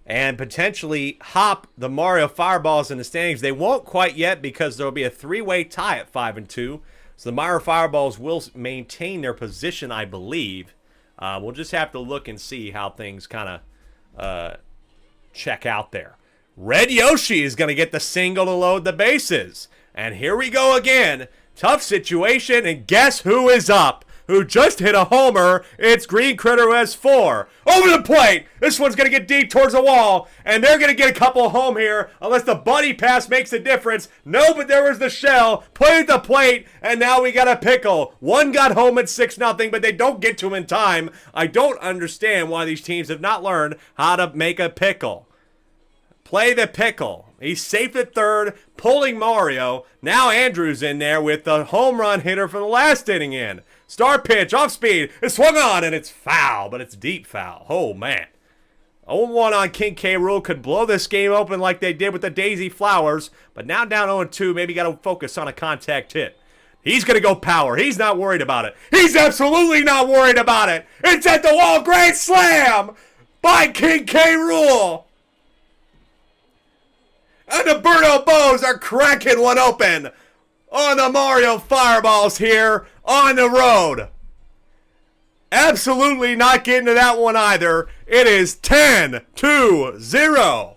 and potentially hop the Mario Fireballs in the standings. They won't quite yet because there will be a 3-way tie at 5-2. So the Mario Fireballs will maintain their position, I believe. We'll just have to look and see how things kind of check out there. Red Yoshi is going to get the single to load the bases. And here we go again. Tough situation, and guess who is up? Who just hit a homer? It's Green Critter who has 4. Over the plate! This one's going to get deep towards the wall, and they're going to get a couple home here, unless the buddy pass makes a difference. No, but there was the shell. Played the plate, and now we got a pickle. One got home at 6-0, but they don't get to him in time. I don't understand why these teams have not learned how to make a pickle. Play the pickle. He's safe at third, pulling Mario. Now Andrew's in there with the home run hitter from the last inning in. Star pitch, off speed. It's swung on, and it's foul, but it's deep foul. Oh, man. 0-1 on King K. Rool could blow this game open like they did with the Daisy Flowers, but now down 0-2, maybe got to focus on a contact hit. He's going to go power. He's not worried about it. He's absolutely not worried about it. It's at the wall. Grand slam. by King K. Rool. And the Berto Bows are cracking one open on the Mario Fireballs here on the road. Absolutely not getting to that one either. It is 10-0.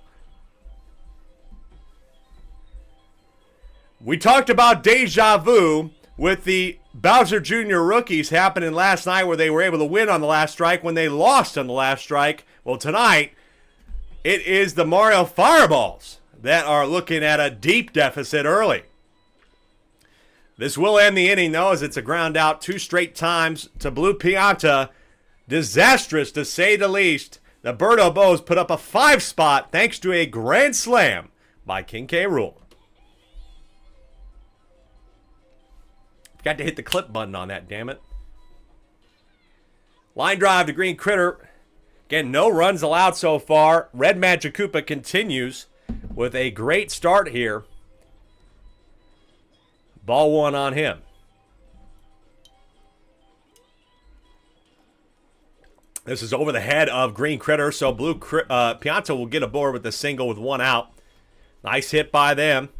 We talked about deja vu with the Bowser Jr. rookies happening last night where they were able to win on the last strike when they lost on the last strike. Well, tonight, it is the Mario Fireballs that are looking at a deep deficit early. This will end the inning, though, as it's a ground out 2 straight times to Blue Pianta. Disastrous, to say the least. The Berto Bows put up a 5 spot thanks to a grand slam by King K. Rool. Got to hit the clip button on that, damn it. Line drive to Green Critter. Again, no runs allowed so far. Red Magic Koopa continues with a great start here. Ball 1 on him. This is over the head of Green Critter, so Blue Pianta will get aboard with the single with 1 out. Nice hit by them.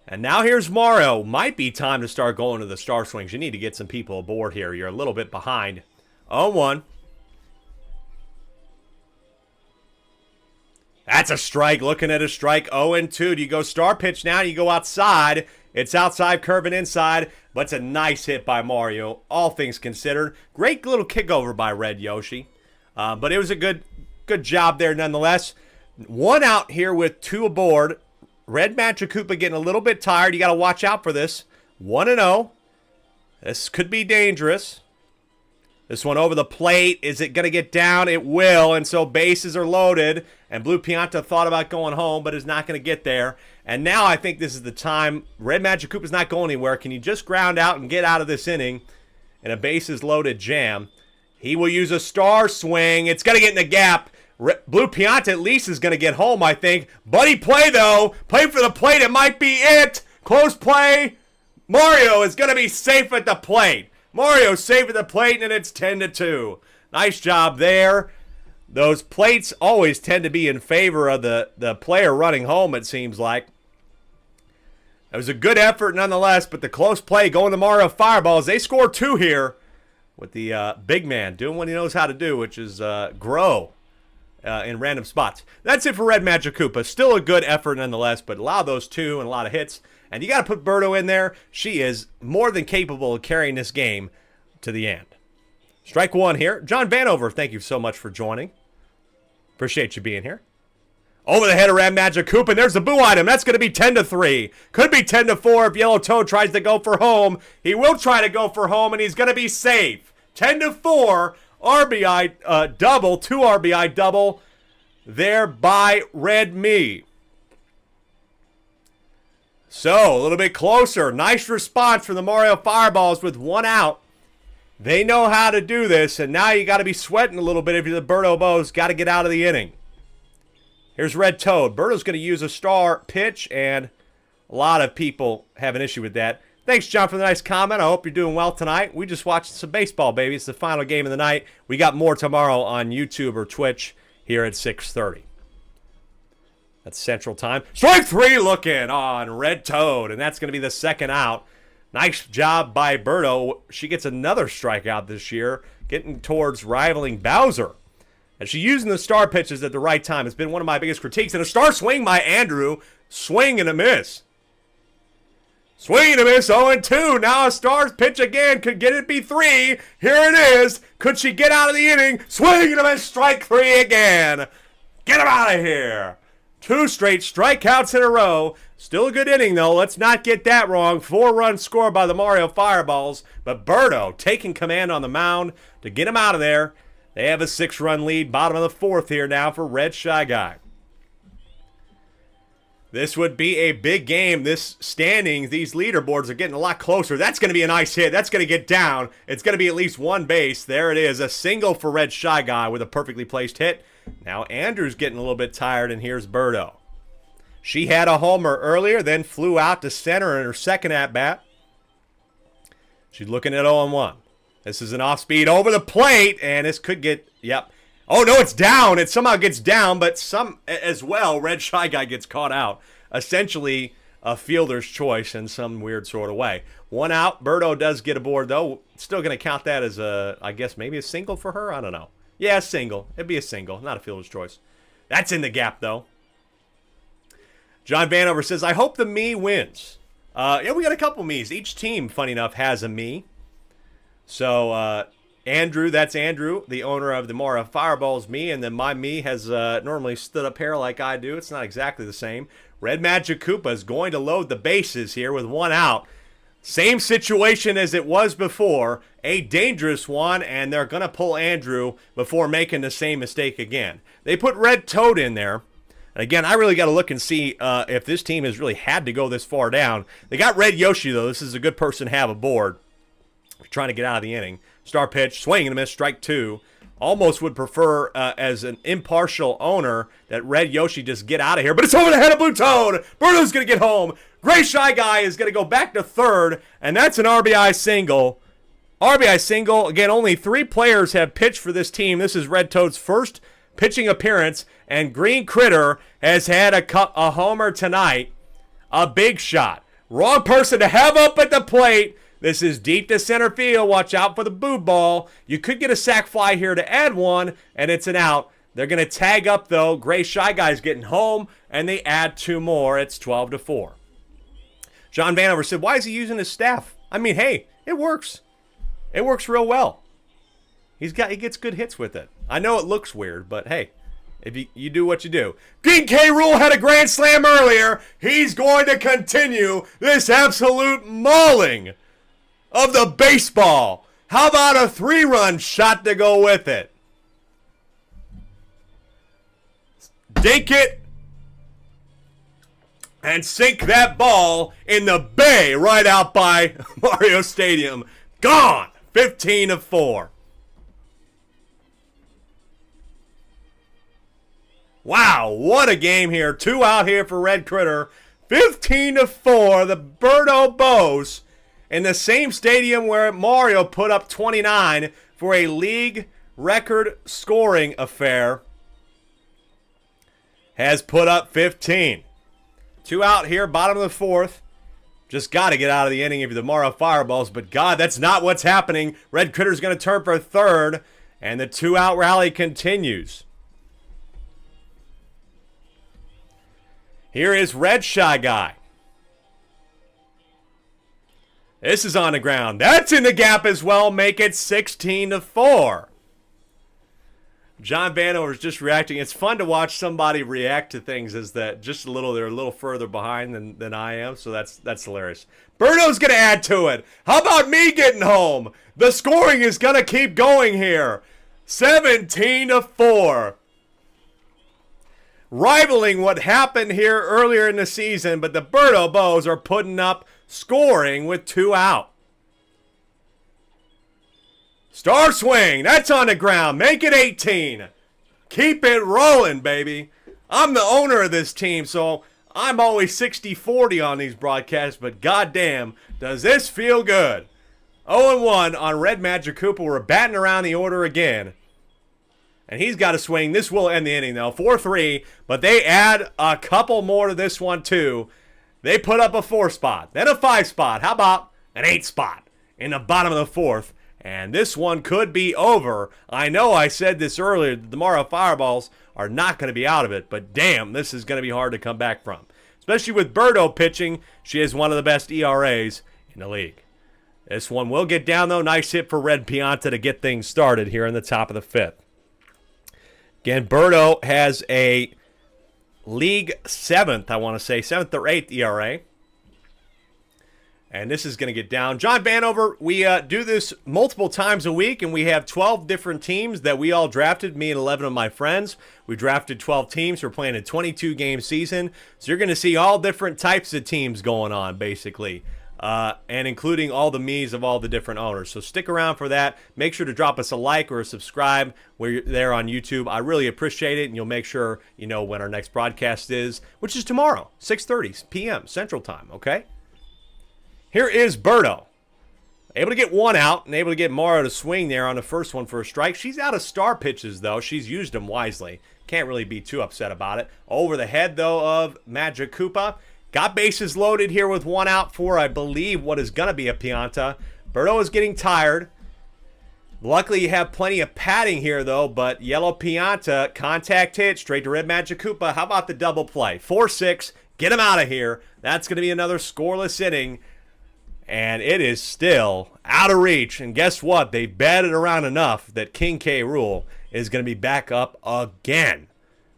And now here's Mario. Might be time to start going to the star swings. You need to get some people aboard here. You're a little bit behind. 0-1. That's a strike. Looking at a strike. 0-2. Do you go star pitch now? Do you go outside? It's outside, curving inside, but it's a nice hit by Mario, all things considered. Great little kickover by Red Yoshi. But it was a good job there nonetheless. 1 out here with 2 aboard. Red Magic Koopa getting a little bit tired. You got to watch out for this. 1-0. This could be dangerous. This one over the plate. Is it going to get down? It will. And so bases are loaded. And Blue Pianta thought about going home, but is not going to get there. And now I think this is the time. Red Magic Koopa's not going anywhere. Can you just ground out and get out of this inning in a bases loaded jam? He will use a star swing. It's going to get in the gap. Blue Pianta at least is going to get home, I think. Buddy play, though. Play for the plate. It might be it. Close play. Mario is going to be safe at the plate. Mario's safe at the plate, and it's 10-2. Nice job there. Those plates always tend to be in favor of the player running home, it seems like. It was a good effort nonetheless, but the close play going to Mario Fireballs. They score 2 here with the big man doing what he knows how to do, which is grow in random spots. That's it for Red Magic Koopa. Still a good effort nonetheless, but allow those 2 and a lot of hits. And you got to put Berto in there. She is more than capable of carrying this game to the end. Strike 1 here. John Vanover, thank you so much for joining. Appreciate you being here. Over the head of Red Magic Koopa, and there's the boo item. That's going to be 10-3. Could be 10-4 if Yellow Toad tries to go for home. He will try to go for home, and he's going to be safe. 10-4. RBI double, 2 RBI double there by Red Me. So, a little bit closer. Nice response from the Mario Fireballs with 1 out. They know how to do this, and now you got to be sweating a little bit if you're the Berto Bows. Got to get out of the inning. Here's Red Toad. Berto's going to use a star pitch, and a lot of people have an issue with that. Thanks, John, for the nice comment. I hope you're doing well tonight. We just watched some baseball, baby. It's the final game of the night. We got more tomorrow on YouTube or Twitch here at 6:30. That's Central Time. Strike 3 looking on Red Toad, and that's going to be the 2nd out. Nice job by Berto. She gets another strikeout this year, getting towards rivaling Bowser. And she's using the star pitches at the right time. It's been one of my biggest critiques. And a star swing by Andrew. Swing and a miss. Swing and a miss, 0-2. Now a star pitch again. Could get it be 3. Here it is. Could she get out of the inning? Swing and a miss, strike 3 again. Get him out of here. 2 straight strikeouts in a row. Still a good inning, though. Let's not get that wrong. 4-run score by the Mario Fireballs. But Berto taking command on the mound to get him out of there. They have a 6-run lead. Bottom of the 4th here now for Red Shy Guy. This would be a big game. This standings, these leaderboards are getting a lot closer. That's going to be a nice hit. That's going to get down. It's going to be at least 1 base. There it is. A single for Red Shy Guy with a perfectly placed hit. Now Andrew's getting a little bit tired, and here's Berto. She had a homer earlier, then flew out to center in her 2nd at-bat. She's looking at 0-1. This is an off-speed over the plate, and this could get, Oh, no, it's down. It somehow gets down, but some as well, Red Shy Guy gets caught out. Essentially, a fielder's choice in some weird sort of way. One out. Birdo does get aboard, though. Still going to count that as I guess maybe a single for her? I don't know. Yeah, a single. It'd be a single, not a fielder's choice. That's in the gap, though. John Vanover says, I hope the me wins. Yeah, we got a couple me's. Each team, funny enough, has a me. So, Andrew, that's Andrew, the owner of the Mara Fireball's me, and then my me has normally stood up here like I do. It's not exactly the same. Red Magic Koopa is going to load the bases here with one out. Same situation as it was before, a dangerous one, and they're going to pull Andrew before making the same mistake again. They put Red Toad in there. And again, I really got to look and see if this team has really had to go this far down. They got Red Yoshi, though. This is a good person to have aboard. Trying to get out of the inning. Star pitch, swing and a miss, strike two. Almost would prefer, as an impartial owner, that Red Yoshi just get out of here. But it's over the head of Blue Toad. Birdo's going to get home. Gray Shy Guy is going to go back to third, and that's an RBI single. RBI single. Again, only 3 players have pitched for this team. This is Red Toad's first pitching appearance, and Green Critter has had a homer tonight. A big shot. Wrong person to have up at the plate. This is deep to center field. Watch out for the boob ball. You could get a sac fly here to add one, and it's an out. They're going to tag up, though. Gray Shy Guy's getting home, and they add 2 more. It's 12-4. John Vanover said, why is he using his staff? I mean, hey, it works. It works real well. He gets good hits with it. I know it looks weird, but hey, if you do what you do. Green K. Rule had a grand slam earlier. He's going to continue this absolute mauling of the baseball. How about a 3-run shot to go with it? Dink it and sink that ball in the bay right out by Mario Stadium. Gone. 15-4. Wow, what a game here. 2 out here for Red Critter. 15-4. The Birdo Bows in the same stadium where Mario put up 29 for a league record scoring affair has put up 15. 2 out here, bottom of the 4th. Just got to get out of the inning if you're the Mario Fireballs, but God, that's not what's happening. Red Critter's going to turn for third, and the 2-out rally continues. Here is Red Shy Guy. This is on the ground. That's in the gap as well. Make it 16-4. John Vanover is just reacting. It's fun to watch somebody react to things as that they're a little further behind than I am. So that's hilarious. Birdo's going to add to it. How about me getting home? The scoring is going to keep going here. 17-4. Rivaling what happened here earlier in the season, but the Birdo Bows are putting up scoring with 2 out. Star swing. That's on the ground. Make it 18. Keep it rolling, baby. I'm the owner of this team, so I'm always 60-40 on these broadcasts, but goddamn, does this feel good. 0-1 on Red Magic Koopa. We're batting around the order again. And he's got to swing. This will end the inning, though. 4-3, but they add a couple more to this one, too. They put up a 4 spot, then a 5 spot. How about an 8 spot in the bottom of the 4th? And this one could be over. I know I said this earlier. The Mario Fireballs are not going to be out of it, but damn, this is going to be hard to come back from. Especially with Birdo pitching. She has one of the best ERAs in the league. This one will get down, though. Nice hit for Red Pianta to get things started here in the top of the 5th. Again, Birdo has a league 7th, I want to say, 7th or 8th ERA. And this is going to get down. John Vanover, we do this multiple times a week, and we have 12 different teams that we all drafted, me and 11 of my friends. We drafted 12 teams. We're playing a 22-game season. So you're going to see all different types of teams going on, basically, and including all the me's of all the different owners. So stick around for that. Make sure to drop us a like or a subscribe where you're there on YouTube. I really appreciate it, and you'll make sure you know when our next broadcast is, which is tomorrow, 6:30 p.m. Central Time, okay? Here is Birdo. Able to get one out and able to get Mario to swing there on the first one for a strike. She's out of star pitches, though. She's used them wisely. Can't really be too upset about it. Over the head, though, of Magic Koopa. Got bases loaded here with one out for, I believe, what is going to be a Pianta. Berto is getting tired. Luckily, you have plenty of padding here, though, but yellow Pianta, contact hit, straight to red Magic Koopa. How about the double play? 4-6, get him out of here. That's going to be another scoreless inning. And it is still out of reach. And guess what? They batted around enough that King K. Rool is going to be back up again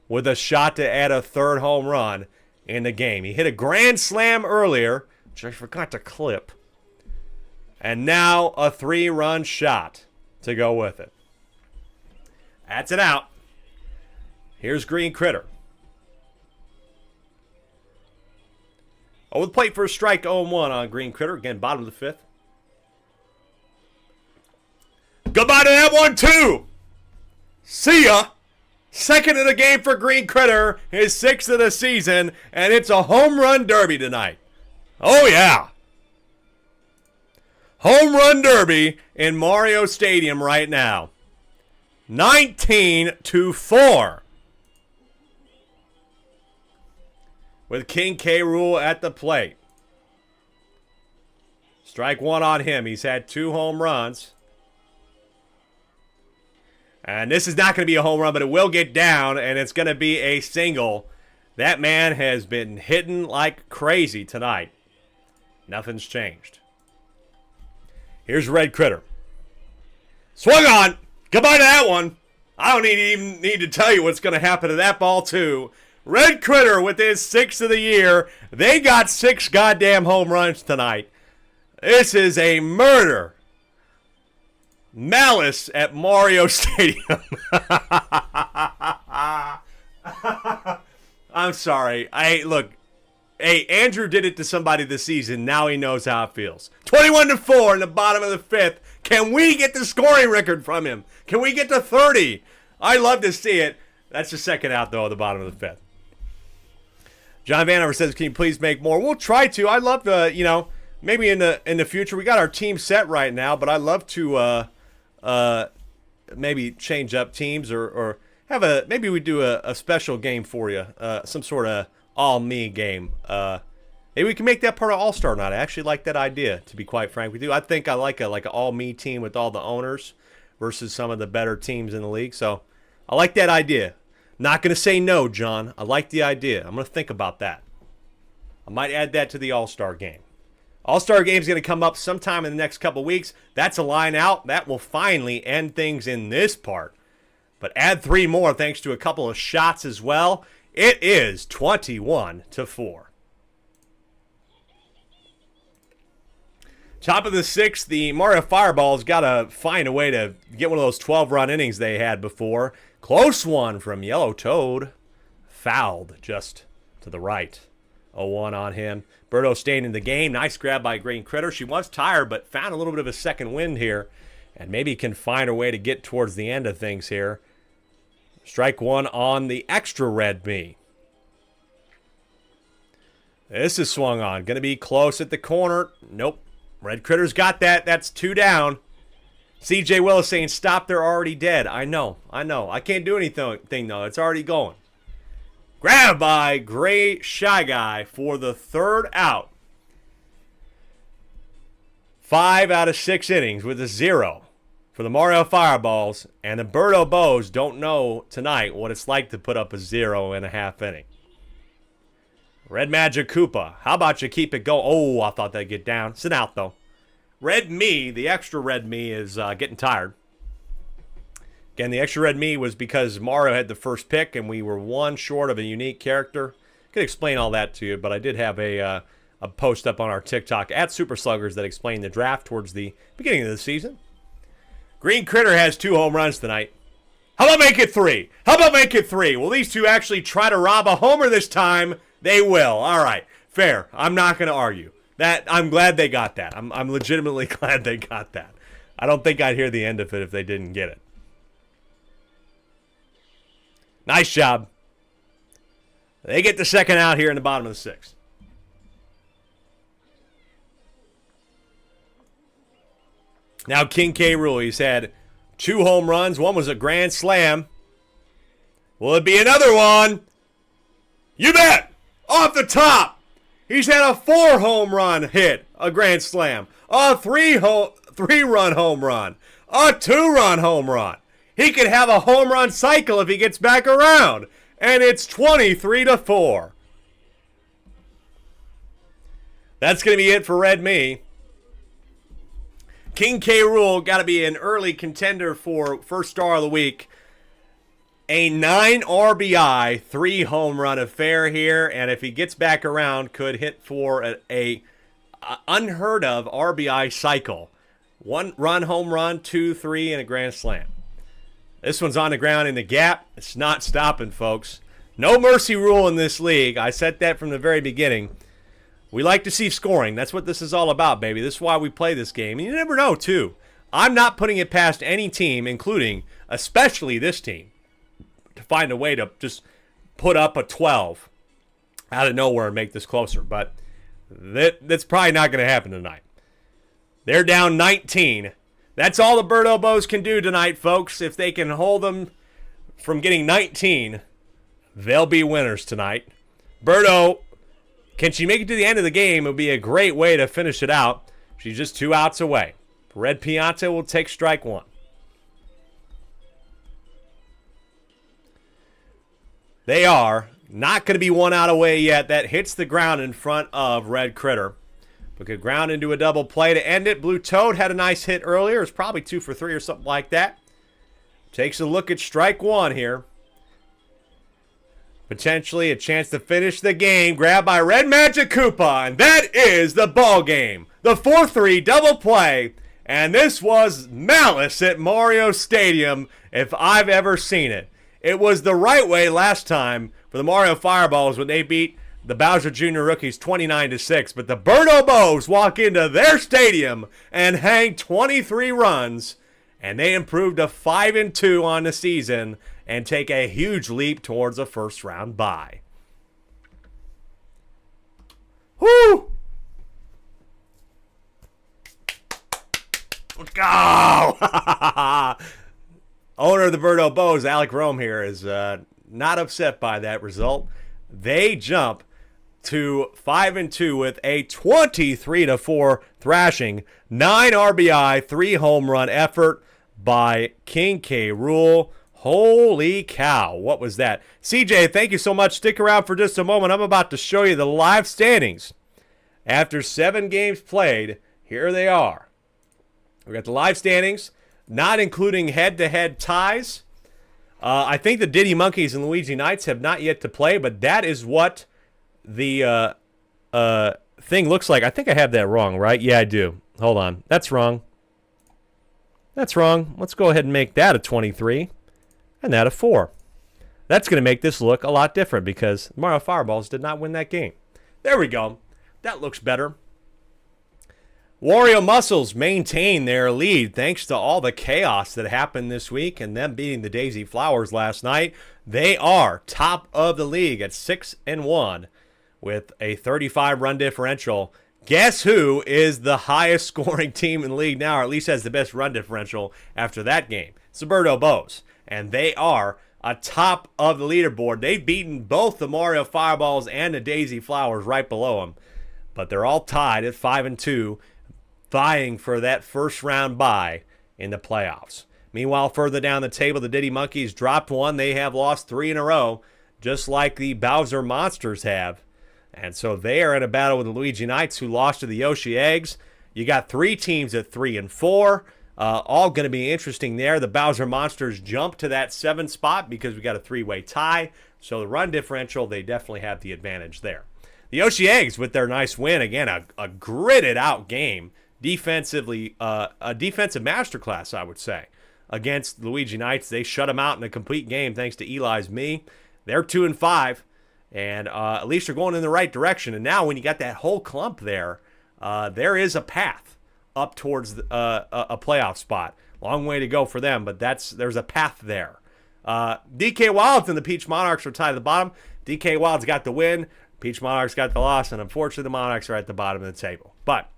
with a shot to add a third home run in the game. He hit a grand slam earlier, which I forgot to clip. And now a 3-run shot to go with it. That's it out. Here's Green Critter. Over the plate for a strike, 0-1 on Green Critter. Again, bottom of the fifth. Goodbye to that one, too. See ya. Second of the game for Green Critter. His 6th of the season. And it's a home run derby tonight. Oh, yeah. Home run derby in Mario Stadium right now. 19-4. With King K. Rool at the plate. Strike one on him. He's had 2 home runs. And this is not going to be a home run, but it will get down, and it's going to be a single. That man has been hitting like crazy tonight. Nothing's changed. Here's Red Critter. Swung on. Goodbye to that one. I don't even need to tell you what's going to happen to that ball, too. Red Critter with his 6th of the year. They got 6 goddamn home runs tonight. This is a murder. Malice at Mario Stadium. I'm sorry. Look. Hey, Andrew did it to somebody this season. Now he knows how it feels. 21-4 in the bottom of the 5th. Can we get the scoring record from him? Can we get to 30? I love to see it. That's the second out, though, at the bottom of the 5th. John Vanover says, can you please make more? We'll try to. I'd love to, maybe in the future. We got our team set right now, but I'd love to maybe change up teams or have maybe we do a special game for you, some sort of all-me game. Maybe we can make that part of All-Star night. I actually like that idea, to be quite frank with you. I think I like an all-me team with all the owners versus some of the better teams in the league. So I like that idea. Not going to say no, John. I like the idea. I'm going to think about that. I might add that to the All-Star game. All-Star game is going to come up sometime in the next couple weeks. That's a line out. That will finally end things in this part. But add 3 more thanks to a couple of shots as well. It is 21-4. Top of the 6th, the Mario Fireball's got to find a way to get one of those 12-run innings they had before. Close one from Yellow Toad. Fouled just to the right. 0-1 on him. Berto staying in the game. Nice grab by Green Critter. She was tired, but found a little bit of a second wind here. And maybe can find a way to get towards the end of things here. Strike one on the extra red me. This is swung on. Going to be close at the corner. Nope. Red Critter's got that. That's 2 down. CJ Willis saying, stop, they're already dead. I know. I can't do anything, though. It's already going. Grab by Gray Shy Guy for the 3rd out. 5 out of 6 innings with a 0 for the Mario Fireballs. And the Berto Bows don't know tonight what it's like to put up a 0.5 inning. Red Magic Koopa. How about you keep it going? Oh, I thought that'd get down. Sit out, though. Red Me, the extra red me, is getting tired. Again, the extra red me was because Mario had the first pick and we were 1 short of a unique character. I could explain all that to you, but I did have a post up on our TikTok at Super Sluggers that explained the draft towards the beginning of the season. Green Critter has 2 home runs tonight. How about make it 3? Will these two actually try to rob a homer this time? They will. All right. Fair. I'm not going to argue. I'm glad they got that. I'm legitimately glad they got that. I don't think I'd hear the end of it if they didn't get it. Nice job. They get the second out here in the bottom of the 6th. Now, King K. Rool, he's had 2 home runs. One was a grand slam. Will it be another one? You bet! Off the top! He's had a 4 home run hit, a grand slam. A 3-run home run. A 2-run home run. He could have a home run cycle if he gets back around. And it's 23-4. That's going to be it for Red Me. King K. Rool got to be an early contender for first star of the week. A 9 RBI, 3 home run affair here, and if he gets back around, could hit for a unheard of RBI cycle. 1 run, home run, 2, 3, and a grand slam. This one's on the ground in the gap. It's not stopping, folks. No mercy rule in this league. I said that from the very beginning. We like to see scoring. That's what this is all about, baby. This is why we play this game. And you never know, too. I'm not putting it past any team, including, especially this team, to find a way to just put up a 12 out of nowhere and make this closer. But that's probably not going to happen tonight. They're down 19. That's all the Birdo Bows can do tonight, folks. If they can hold them from getting 19, they'll be winners tonight. Birdo, can she make it to the end of the game? It would be a great way to finish it out. She's just 2 outs away. Red Pianta will take strike 1. They are not going to be 1 out away yet. That hits the ground in front of Red Critter. But could ground into a double play to end it. Blue Toad had a nice hit earlier. It's probably 2 for 3 or something like that. Takes a look at strike 1 here. Potentially a chance to finish the game. Grabbed by Red Magic Koopa. And that is the ball game. The 4-3 double play. And this was malice at Mario Stadium if I've ever seen it. It was the right way last time for the Mario Fireballs when they beat the Bowser Jr. rookies 29-6. But the Birdo Bows walk into their stadium and hang 23 runs. And they improved to 5-2 on the season and take a huge leap towards a first-round bye. Woo! Let's go! Owner of the Birdo Bows, Alec Rome here, is not upset by that result. They jump to 5-2 with a 23-4 thrashing. 9 RBI, 3 home run effort by King K. Rool. Holy cow, what was that? CJ, thank you so much. Stick around for just a moment. I'm about to show you the live standings. After 7 games played, here they are. We got the live standings, not including head-to-head ties. I think the Diddy Monkeys and Luigi Knights have not yet to play, but that is what the thing looks like. I think I have that wrong, right? Yeah, I do. Hold on. That's wrong. That's wrong. Let's go ahead and make that a 23 and that a 4. That's going to make this look a lot different because Mario Fireballs did not win that game. There we go. That looks better. Wario Muscles maintain their lead thanks to all the chaos that happened this week and them beating the Daisy Flowers last night. They are top of the league at 6-1 with a 35-run differential. Guess who is the highest scoring team in the league now, or at least has the best run differential after that game? It's the Birdo Bows, and they are atop of the leaderboard. They've beaten both the Mario Fireballs and the Daisy Flowers right below them, but they're all tied at 5-2, vying for that first-round bye in the playoffs. Meanwhile, further down the table, the Diddy Monkeys dropped 1. They have lost 3 in a row, just like the Bowser Monsters have. And so they are in a battle with the Luigi Knights, who lost to the Yoshi Eggs. You got 3 teams at 3-4. All going to be interesting there. The Bowser Monsters jump to that 7th spot because we got a 3-way tie. So the run differential, they definitely have the advantage there. The Yoshi Eggs, with their nice win, again, a gritted out game. Defensively, a defensive masterclass, I would say, against Luigi Knights. They shut them out in a complete game thanks to Eli's Me. They're 2-5. And at least they're going in the right direction. And now when you got that whole clump there, there is a path up towards a playoff spot. Long way to go for them, but there's a path there. DK Wilds and the Peach Monarchs are tied at the bottom. DK Wilds got the win. Peach Monarchs got the loss. And unfortunately, the Monarchs are at the bottom of the table. But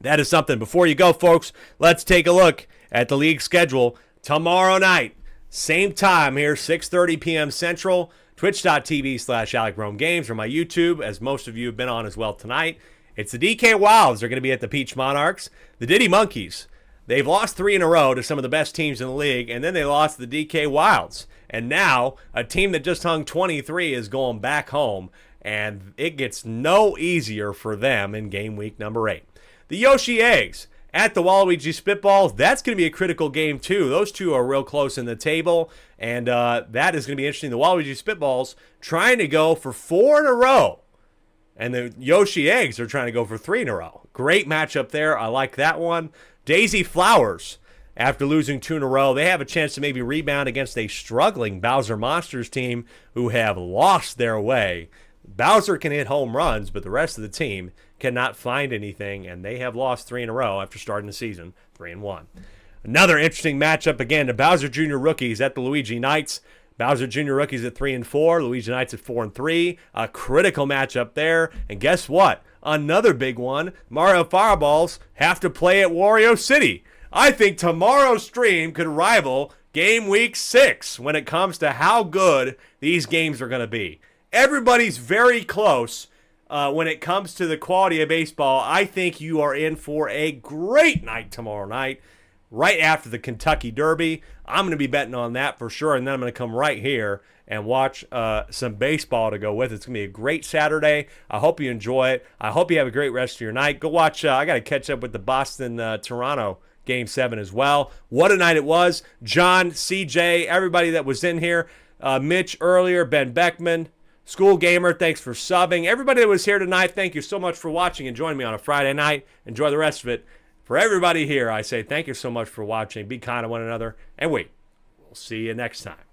That is something. Before you go, folks, let's take a look at the league schedule tomorrow night. Same time here, 6:30 p.m. Central, twitch.tv/AlecRomeGames or my YouTube, as most of you have been on as well tonight. It's the DK Wilds. They're going to be at the Peach Monarchs. The Diddy Monkeys. They've lost 3 in a row to some of the best teams in the league, and then they lost to the DK Wilds. And now a team that just hung 23 is going back home, and it gets no easier for them in game week number 8. The Yoshi Eggs at the Waluigi Spitballs. That's going to be a critical game, too. Those two are real close in the table, and that is going to be interesting. The Waluigi Spitballs trying to go for 4 in a row, and the Yoshi Eggs are trying to go for 3 in a row. Great matchup there. I like that one. Daisy Flowers, after losing 2 in a row, they have a chance to maybe rebound against a struggling Bowser Monsters team who have lost their way. Bowser can hit home runs, but the rest of the team cannot find anything, and they have lost 3 in a row after starting the season 3-1. Another interesting matchup again, the Bowser Jr. Rookies at the Luigi Knights. Bowser Jr. Rookies at 3-4, Luigi Knights at 4-3. A critical matchup there, and guess what? Another big one. Mario Fireballs have to play at Wario City. I think tomorrow's stream could rival Game Week 6 when it comes to how good these games are going to be. Everybody's very close when it comes to the quality of baseball. I think you are in for a great night tomorrow night, right after the Kentucky Derby. I'm going to be betting on that for sure, and then I'm going to come right here and watch some baseball to go with it. It's going to be a great Saturday. I hope you enjoy it. I hope you have a great rest of your night. Go watch. I got to catch up with the Boston-Toronto Game 7 as well. What a night it was. John, CJ, everybody that was in here, Mitch earlier, Ben Beckman, School Gamer, thanks for subbing. Everybody that was here tonight, thank you so much for watching and joining me on a Friday night. Enjoy the rest of it. For everybody here, I say thank you so much for watching. Be kind to one another, and we'll see you next time.